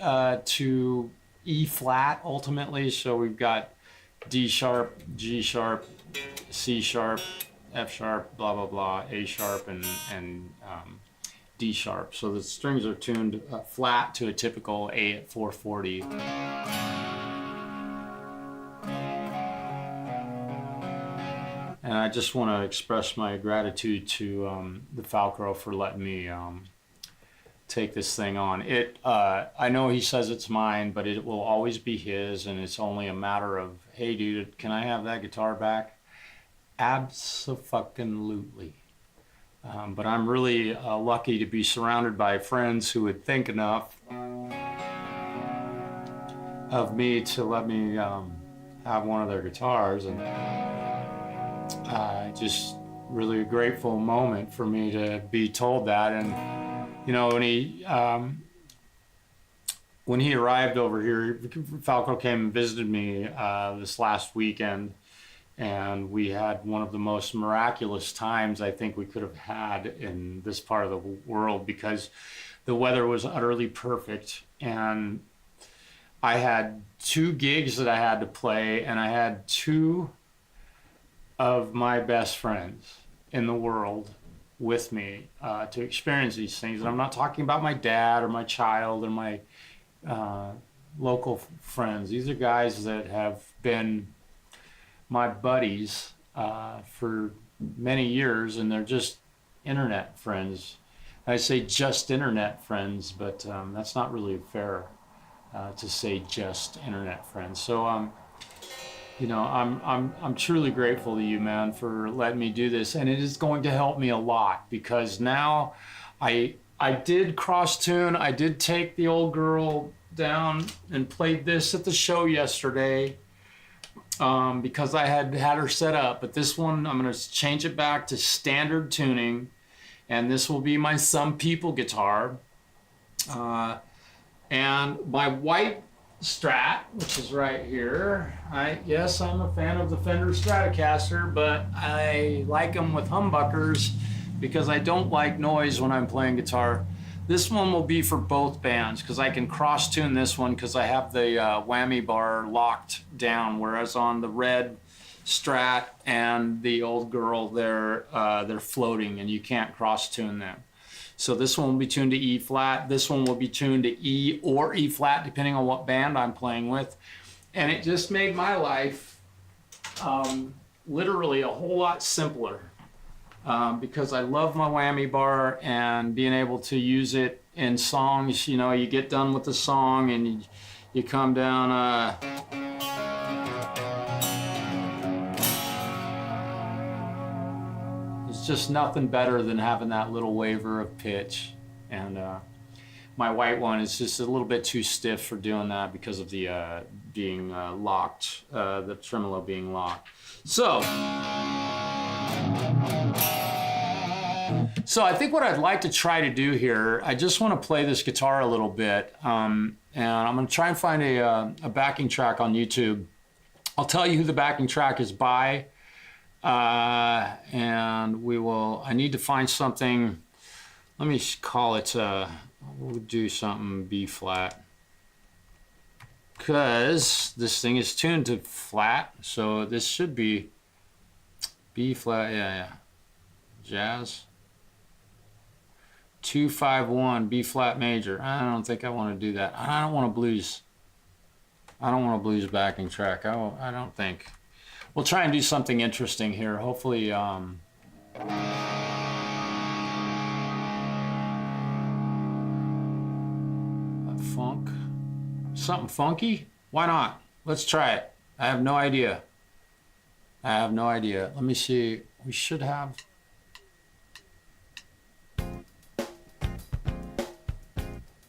to E flat ultimately, so we've got D sharp, G sharp, C sharp, F sharp, blah, blah, blah, A sharp, and D sharp. So the strings are tuned flat to a typical A at 440. And I just want to express my gratitude to TheFalCro for letting me take this thing on. I know he says it's mine, but it will always be his, and it's only a matter of, hey dude, can I have that guitar back? Abso-fucking-lutely. But I'm really lucky to be surrounded by friends who would think enough of me to let me have one of their guitars, and just really a grateful moment for me to be told that. And you know, when he arrived over here, Falco came and visited me this last weekend, and we had one of the most miraculous times I think we could have had in this part of the world, because the weather was utterly perfect, and I had 2 gigs that I had to play, and I had 2 of my best friends in the world with me to experience these things. And I'm not talking about my dad or my child or my local friends. These are guys that have been my buddies for many years, and they're just internet friends. I say just internet friends, but that's not really fair to say just internet friends. So you know, I'm truly grateful to you, man, for letting me do this, and it is going to help me a lot, because now I did cross tune. I did take the old girl down and played this at the show yesterday because I had her set up. But this one, I'm going to change it back to standard tuning, and this will be my Some People guitar. And my white Strat, which is right here. Yes, I'm a fan of the Fender Stratocaster, but I like them with humbuckers because I don't like noise when I'm playing guitar. This one will be for both bands because I can cross tune this one because I have the whammy bar locked down, whereas on the red Strat and the old girl, they're floating and you can't cross tune them. So this one will be tuned to E flat. This one will be tuned to E or E flat, depending on what band I'm playing with. And it just made my life literally a whole lot simpler because I love my whammy bar and being able to use it in songs. You know, you get done with the song and you come down. Just nothing better than having that little waver of pitch. And my white one is just a little bit too stiff for doing that because of the being locked, the tremolo being locked. So I think what I'd like to try to do here, I just want to play this guitar a little bit, and I'm going to try and find a backing track on YouTube. I'll tell you who the backing track is by. And I need to find something, let me call it, we'll do something B flat, because this thing is tuned to flat, so this should be B flat, yeah, jazz, 251, B flat major. I don't think I want to do that. I don't want a blues backing track, I don't think. We'll try and do something interesting here. Hopefully, something funky? Why not? Let's try it. I have no idea. Let me see. We should have.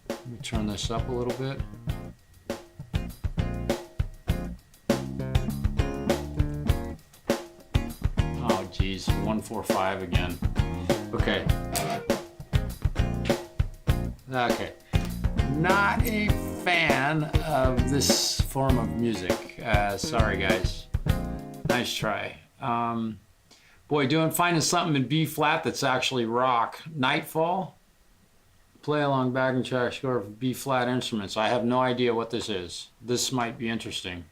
Let me turn this up a little bit. Geez, 145 again. Okay. Not a fan of this form of music. Sorry, guys. Nice try. Boy, finding something in B flat that's actually rock. Nightfall. Play along backing track score for B flat instruments. I have no idea what this is. This might be interesting.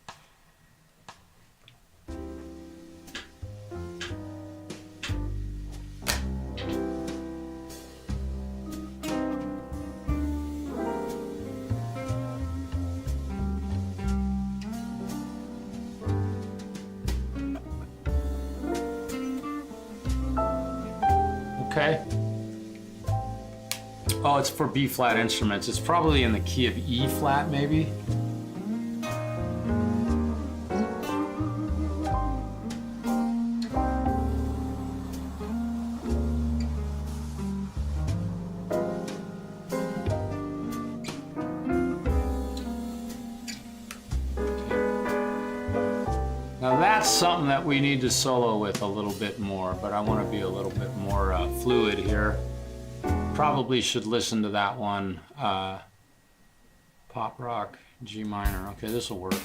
Okay. Oh, it's for B flat instruments. It's probably in the key of E flat, maybe. Now that's something that we need to solo with a little bit more, but I want to be a little bit more fluid here. Probably should listen to that one. Pop rock, G minor. Okay, this will work.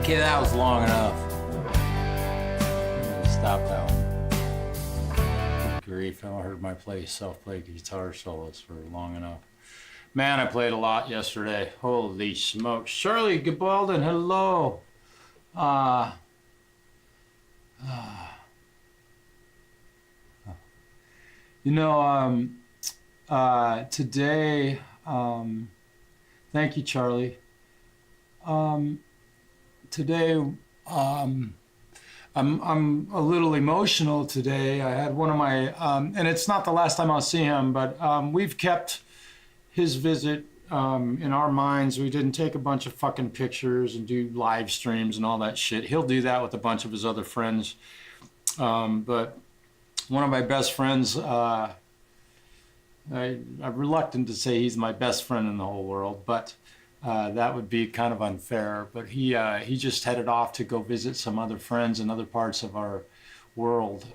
Okay, that was long enough. I'm gonna stop that one. Good grief, I heard my self-play guitar solos for long enough. Man, I played a lot yesterday. Holy smokes. Charlie Gabalden, hello. You know, today, thank you, Charlie. Today, I'm a little emotional today. I had one of my, and it's not the last time I'll see him, but we've kept his visit in our minds. We didn't take a bunch of fucking pictures and do live streams and all that shit. He'll do that with a bunch of his other friends. But one of my best friends, I'm reluctant to say he's my best friend in the whole world, but that would be kind of unfair. But he just headed off to go visit some other friends in other parts of our world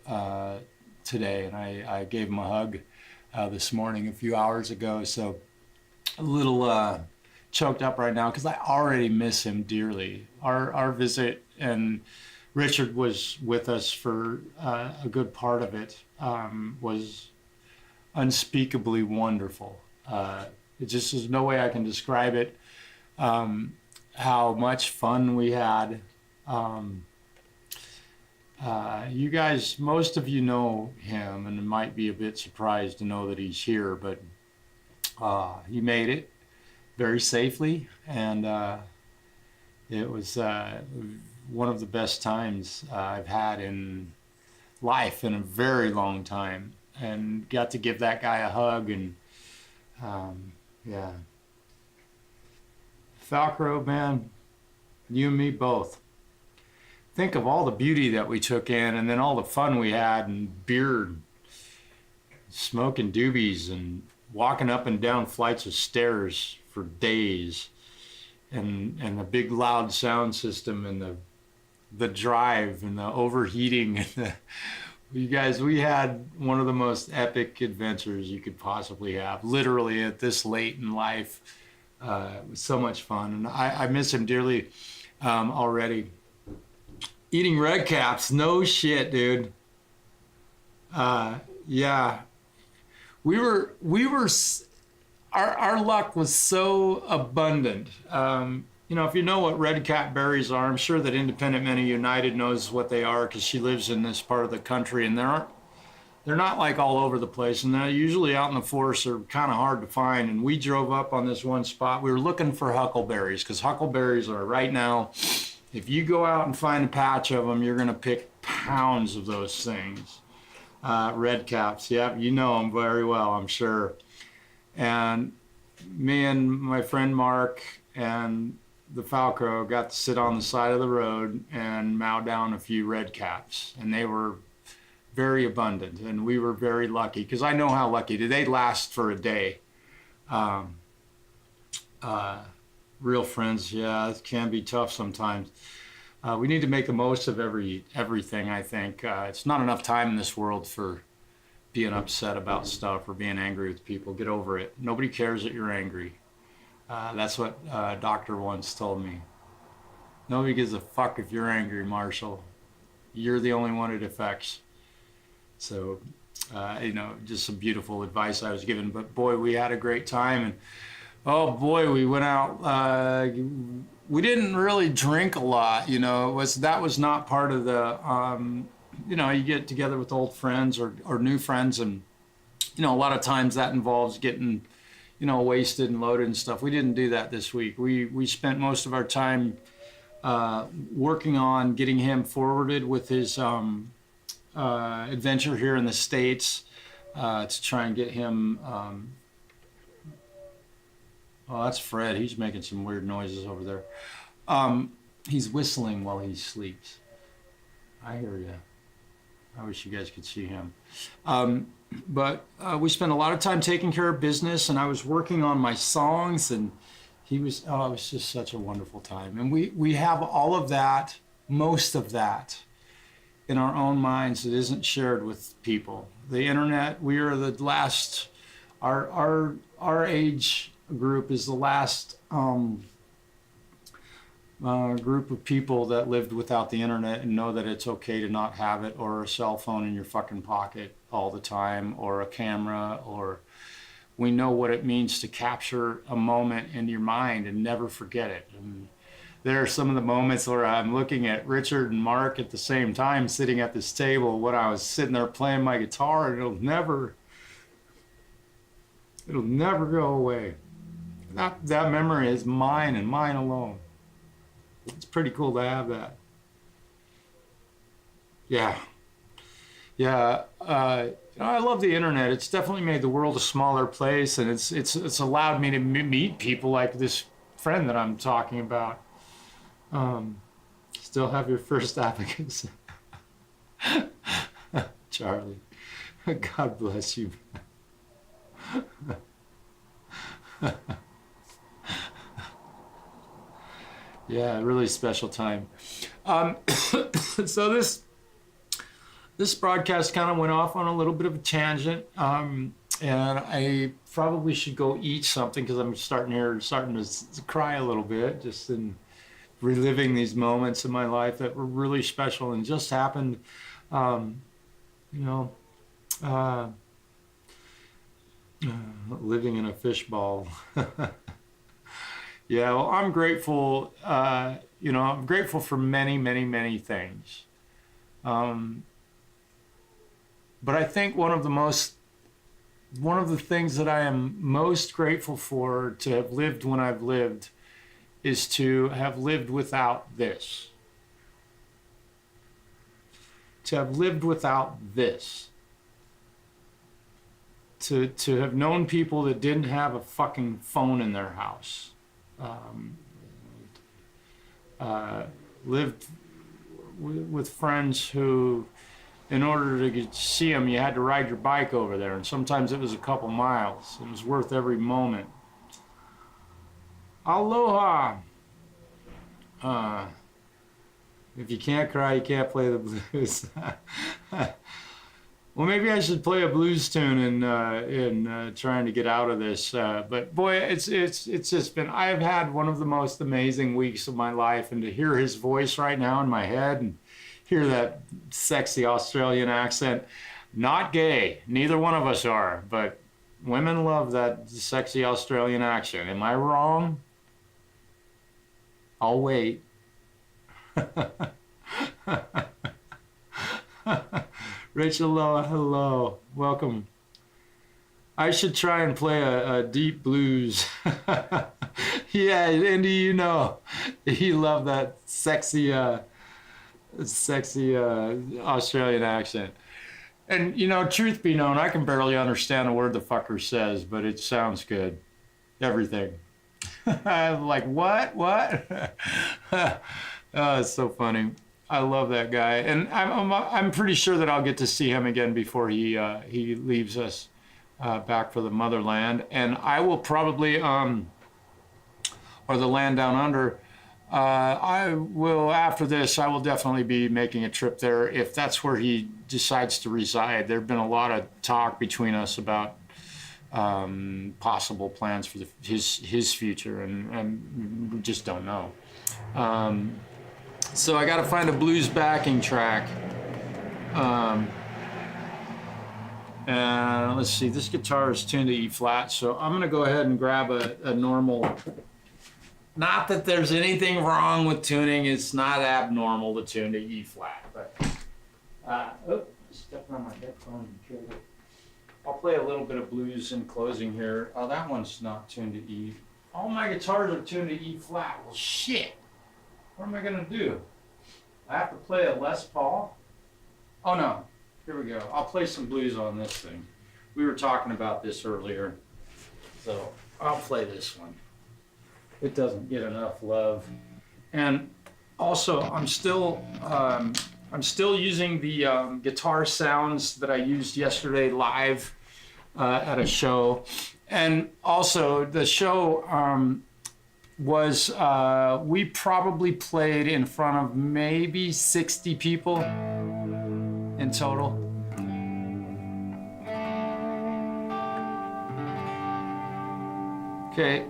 today, and I gave him a hug this morning a few hours ago. So a little choked up right now because I already miss him dearly. Our visit, and Richard was with us for a good part of it, was unspeakably wonderful. It just, there's no way I can describe it, how much fun we had. You guys, most of you know him and might be a bit surprised to know that he's here, but he made it very safely, and it was one of the best times I've had in life in a very long time, and got to give that guy a hug. And yeah, Falcro, man, you and me both. Think of all the beauty that we took in, and then all the fun we had, and beer, smoking doobies, and walking up and down flights of stairs for days, and the big loud sound system, and the drive, and the overheating, and you guys, we had one of the most epic adventures you could possibly have, literally at this late in life. It was so much fun, and I miss him dearly already. Eating red caps, no shit, dude. Yeah, our luck was so abundant. You know, if you know what red cap berries are, I'm sure that Independent Men United knows what they are, because she lives in this part of the country, and they're not like all over the place, and they're usually out in the forest, are kind of hard to find. And we drove up on this one spot. We were looking for huckleberries, because huckleberries are right now, if you go out and find a patch of them, you're going to pick pounds of those things. Red caps, yep, you know them very well, I'm sure. And me and my friend Mark and the Falcro got to sit on the side of the road and mow down a few red caps, and they were very abundant, and we were very lucky, because I know how lucky they last for a day. Real friends, yeah, it can be tough sometimes. We need to make the most of everything, I think. It's not enough time in this world for being upset about stuff or being angry with people. Get over it. Nobody cares that you're angry. That's what a doctor once told me. Nobody gives a fuck if you're angry, Marshall. You're the only one it affects. So, you know, just some beautiful advice I was given. But boy, we had a great time, and oh boy, we went out. We didn't really drink a lot, you know. That was not part of the. You know, you get together with old friends or new friends, and you know, a lot of times that involves getting, you know, wasted and loaded and stuff. We didn't do that this week. We spent most of our time working on getting him forwarded with his adventure here in the States, to try and get him. Oh, that's Fred. He's making some weird noises over there. He's whistling while he sleeps. I hear you. I wish you guys could see him. But we spent a lot of time taking care of business, and I was working on my songs, and it was just such a wonderful time. And we have all of that, most of that, in our own minds that isn't shared with people. The internet, we are the last, our age group is the last group of people that lived without the internet and know that it's okay to not have it, or a cell phone in your fucking pocket all the time, or a camera, or we know what it means to capture a moment in your mind and never forget it. And there are some of the moments where I'm looking at Richard and Mark at the same time sitting at this table when I was sitting there playing my guitar, and it'll never go away. That memory is mine and mine alone. It's pretty cool to have that. Yeah. I love the internet. It's definitely made the world a smaller place, and it's allowed me to meet people like this friend that I'm talking about. Still have your first applicants. Charlie, God bless you. Yeah, really special time. So this broadcast kind of went off on a little bit of a tangent, and I probably should go eat something because I'm starting to cry a little bit, just in reliving these moments in my life that were really special and just happened. Living in a fishbowl. Yeah, well, I'm grateful. I'm grateful for many, many, many things. But I think one of the things that I am most grateful for to have lived when I've lived is to have lived without this. To have lived without this. To have known people that didn't have a fucking phone in their house. Lived with friends who, in order to see them, you had to ride your bike over there, and sometimes it was a couple miles. It was worth every moment. Aloha! If you can't cry, you can't play the blues. Well, maybe I should play a blues tune in trying to get out of this. But boy, it's just been. I've had one of the most amazing weeks of my life, and to hear his voice right now in my head and hear that sexy Australian accent. Not gay, neither one of us are, but women love that sexy Australian accent. Am I wrong? I'll wait. Rachel, hello, welcome. I should try and play a deep blues. Yeah, Andy, you love that sexy Australian accent. And truth be known, I can barely understand a word the fucker says, but it sounds good. Everything. I'm like, what? Oh, it's so funny. I love that guy, and I'm pretty sure that I'll get to see him again before he leaves us back for the motherland, and I will probably or the land down under. I will, after this, I will definitely be making a trip there if that's where he decides to reside. There've been a lot of talk between us about possible plans for his future, and we just don't know. So I got to find a blues backing track. And let's see, this guitar is tuned to E flat, so I'm going to go ahead and grab a normal. Not that there's anything wrong with tuning, it's not abnormal to tune to E flat, but stepping on my headphone. I'll play a little bit of blues in closing here. Oh, that one's not tuned to E. All my guitars are tuned to E flat. Well, shit. What am I gonna do? I have to play a Les Paul? Oh no, here we go. I'll play some blues on this thing. We were talking about this earlier, so I'll play this one. It doesn't get enough love. And also, I'm still using the guitar sounds that I used yesterday live at a show. And also, the show was, we probably played in front of maybe 60 people in total. Okay,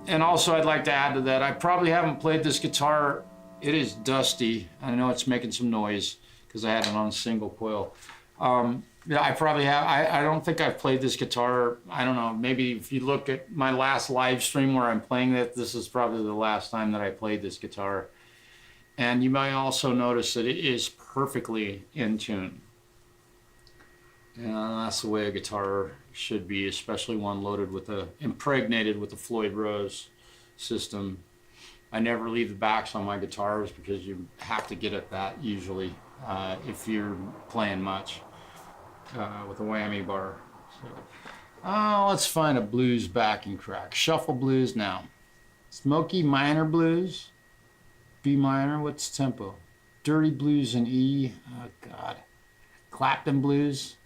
And also I'd like to add to that, I probably haven't played this guitar. It is dusty. I know it's making some noise because I had it on a single coil. Yeah, I probably have, I don't think I've played this guitar. I don't know, maybe if you look at my last live stream where I'm playing it, this is probably the last time that I played this guitar. And you might also notice that it is perfectly in tune. And that's the way a guitar should be, especially one loaded with impregnated with the Floyd Rose system. I never leave the backs on my guitars because you have to get at that usually if you're playing much with a whammy bar. So, let's find a blues backing track. Shuffle blues now. Smoky minor blues. B minor, what's tempo? Dirty blues in E. Oh God. Clapton blues.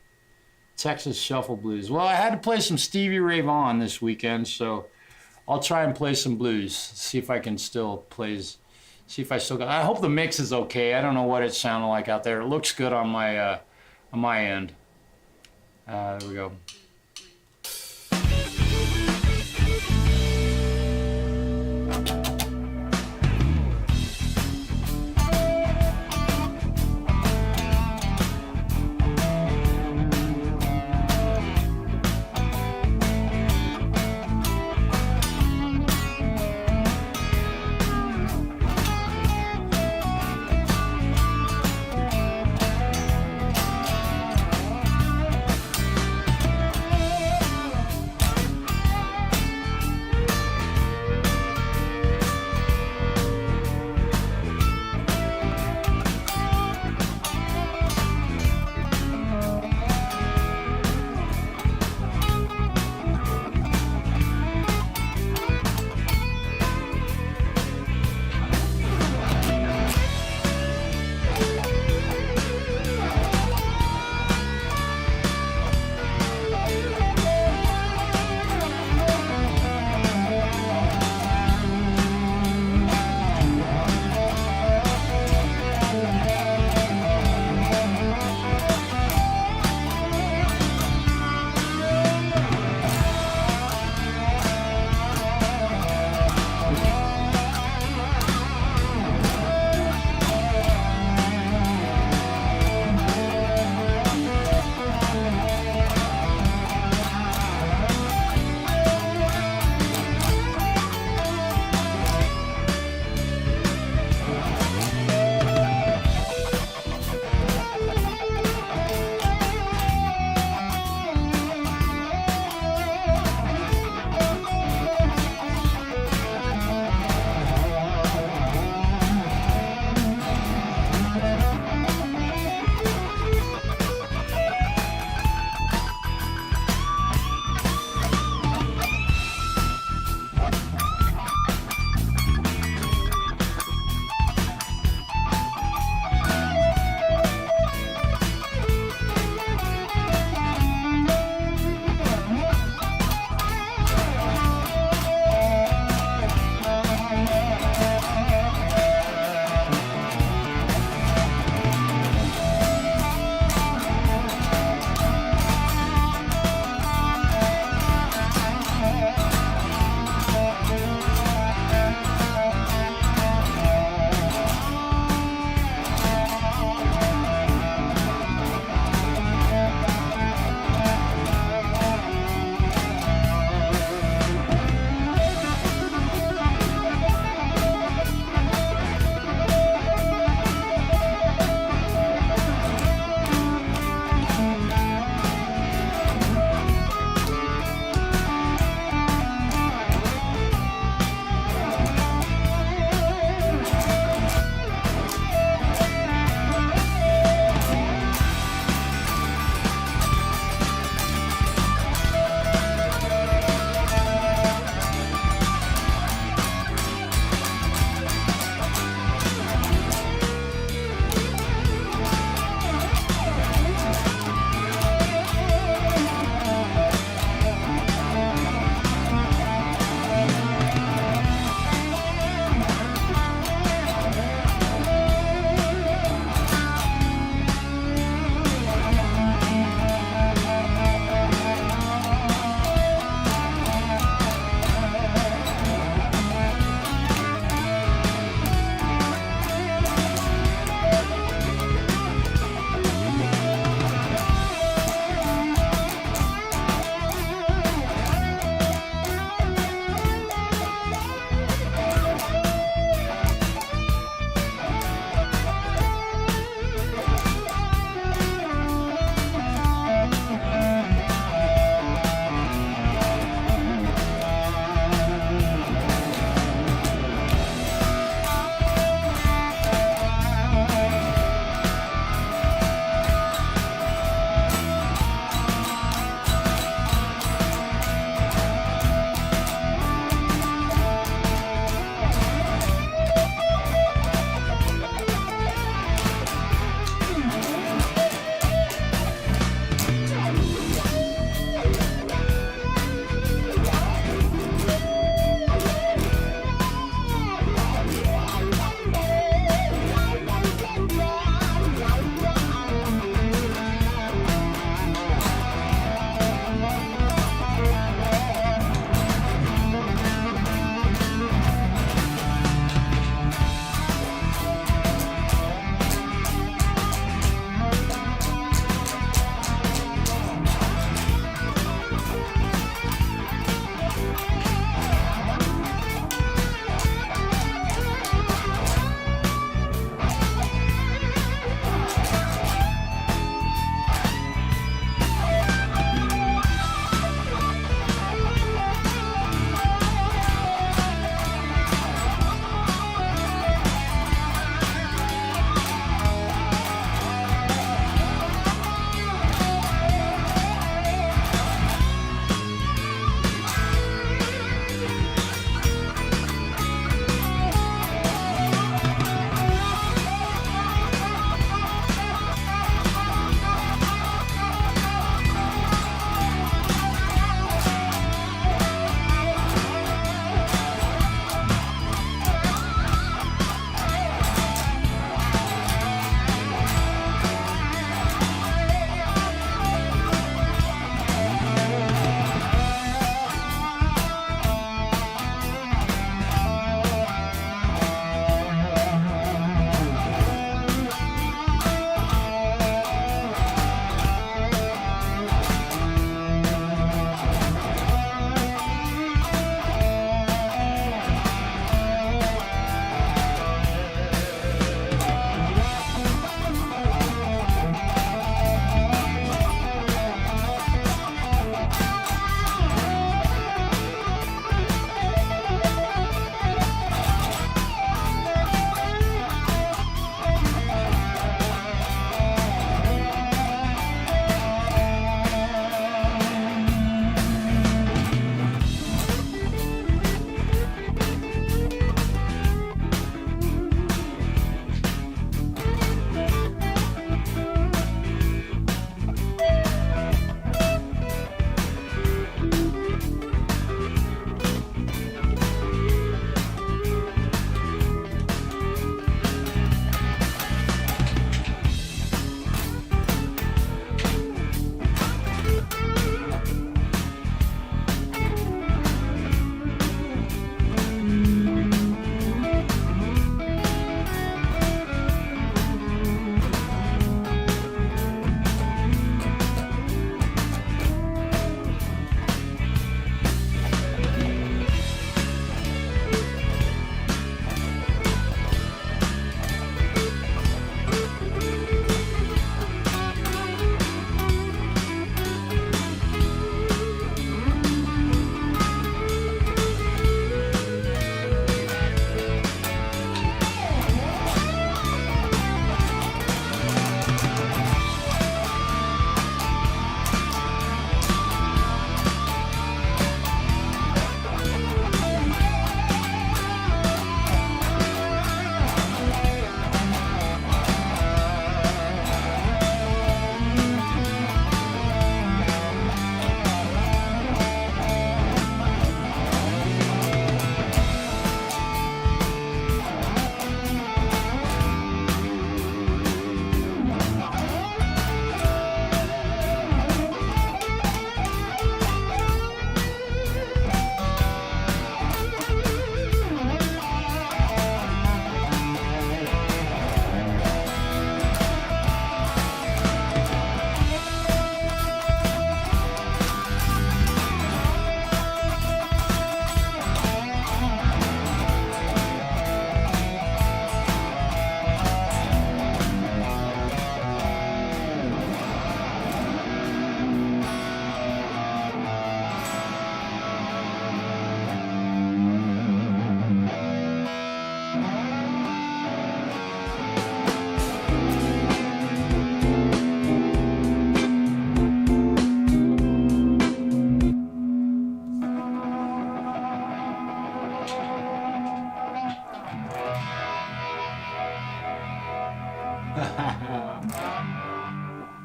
Texas shuffle blues. Well, I had to play some Stevie Ray Vaughan this weekend, so I'll try and play some blues. See if I can still play. See if I still got. I hope the mix is okay. I don't know what it sounded like out there. It looks good on my end. There we go.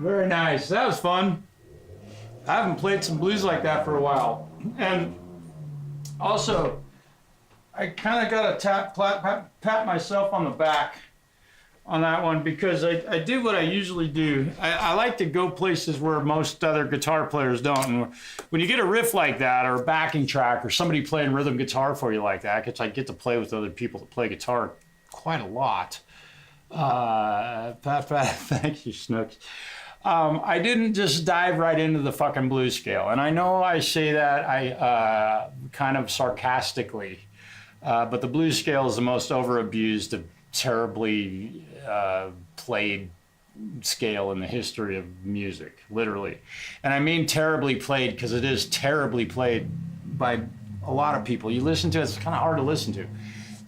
Very nice. That was fun. I haven't played some blues like that for a while. And also, I kind of got to pat myself on the back on that one, because I do what I usually do. I like to go places where most other guitar players don't. And when you get a riff like that, or a backing track, or somebody playing rhythm guitar for you like that, because I get to play with other people that play guitar quite a lot. Thank you, Snooks. I didn't just dive right into the fucking blues scale. And I know I say that kind of sarcastically, but the blues scale is the most overabused, terribly played scale in the history of music, literally. And I mean terribly played because it is terribly played by a lot of people. You listen to it, it's kind of hard to listen to.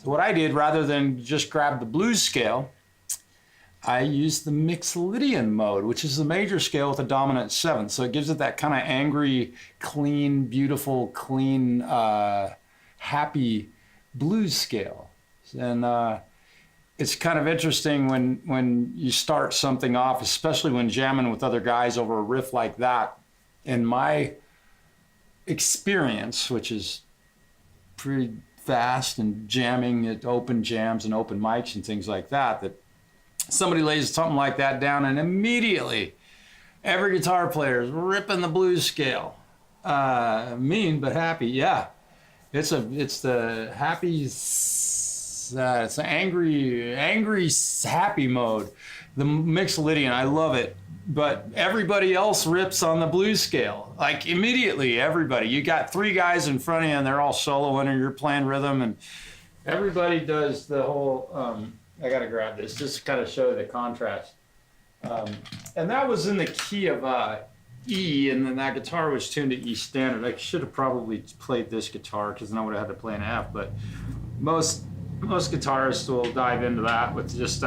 So what I did, rather than just grab the blues scale, I used the Mixolydian mode, which is the major scale with a dominant seventh. So it gives it that kind of angry, clean, beautiful, clean, happy blues scale. And it's kind of interesting when you start something off, especially when jamming with other guys over a riff like that. In my experience, which is pretty fast and jamming at open jams and open mics and things like that, that somebody lays something like that down and immediately every guitar player is ripping the blues scale. Mean but happy, yeah. It's the happy. It's an angry, happy mode. The Mixolydian, I love it. But everybody else rips on the blues scale. Like immediately, everybody. You got three guys in front of you and they're all soloing and you're playing rhythm, and everybody does the whole, I gotta grab this just to kind of show the contrast. And that was in the key of E, and then that guitar was tuned to E standard. I should have probably played this guitar because then I would have had to play an F, but most guitarists will dive into that with just,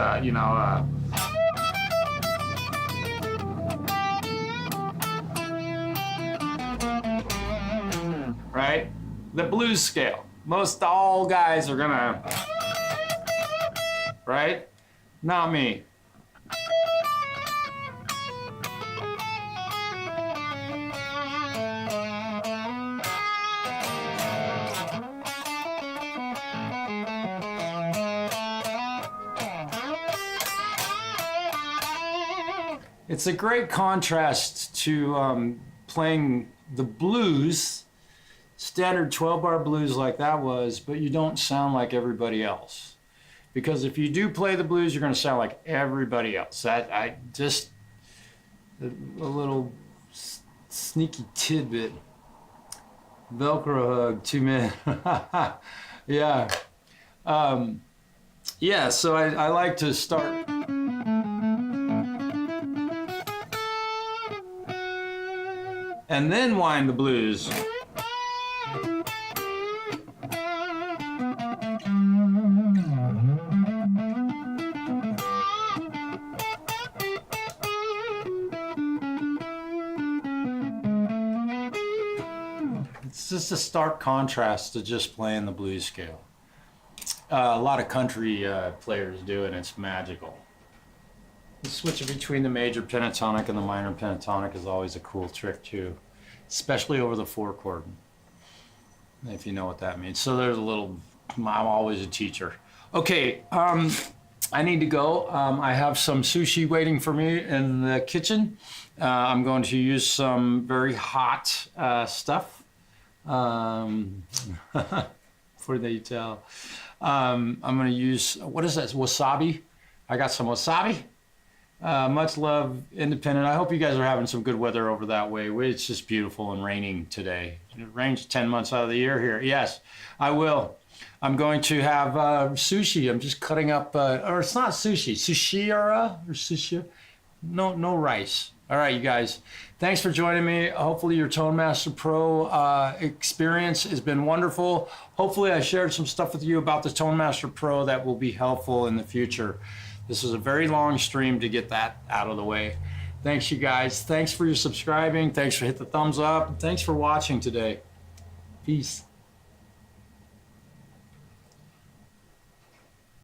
right? The blues scale. All guys are gonna, right? Not me. It's a great contrast to playing the blues, standard 12-bar blues like that was, but you don't sound like everybody else. Because if you do play the blues, you're going to sound like everybody else. A little sneaky tidbit. Velcro hug, 2 minutes. Yeah. Yeah, so I like to start. And then wind the blues. It's just a stark contrast to just playing the blues scale. A lot of country players do it, and it's magical. Switching between the major pentatonic and the minor pentatonic is always a cool trick too, especially over the 4-chord, if you know what that means. So there's a little, I'm always a teacher. Okay, I need to go. I have some sushi waiting for me in the kitchen. I'm going to use some very hot stuff for the tell. I'm going to use, what is that, wasabi? I got some wasabi. Much love, Independent. I hope you guys are having some good weather over that way. It's just beautiful and raining today. It rains 10 months out of the year here. Yes, I will. I'm going to have sushi. I'm just cutting up, or it's not sushi, sushiara or sushi. No rice. All right, you guys. Thanks for joining me. Hopefully your Tone Master Pro experience has been wonderful. Hopefully I shared some stuff with you about the Tone Master Pro that will be helpful in the future. This is a very long stream to get that out of the way. Thanks, you guys. Thanks for your subscribing. Thanks for hitting the thumbs up. Thanks for watching today. Peace.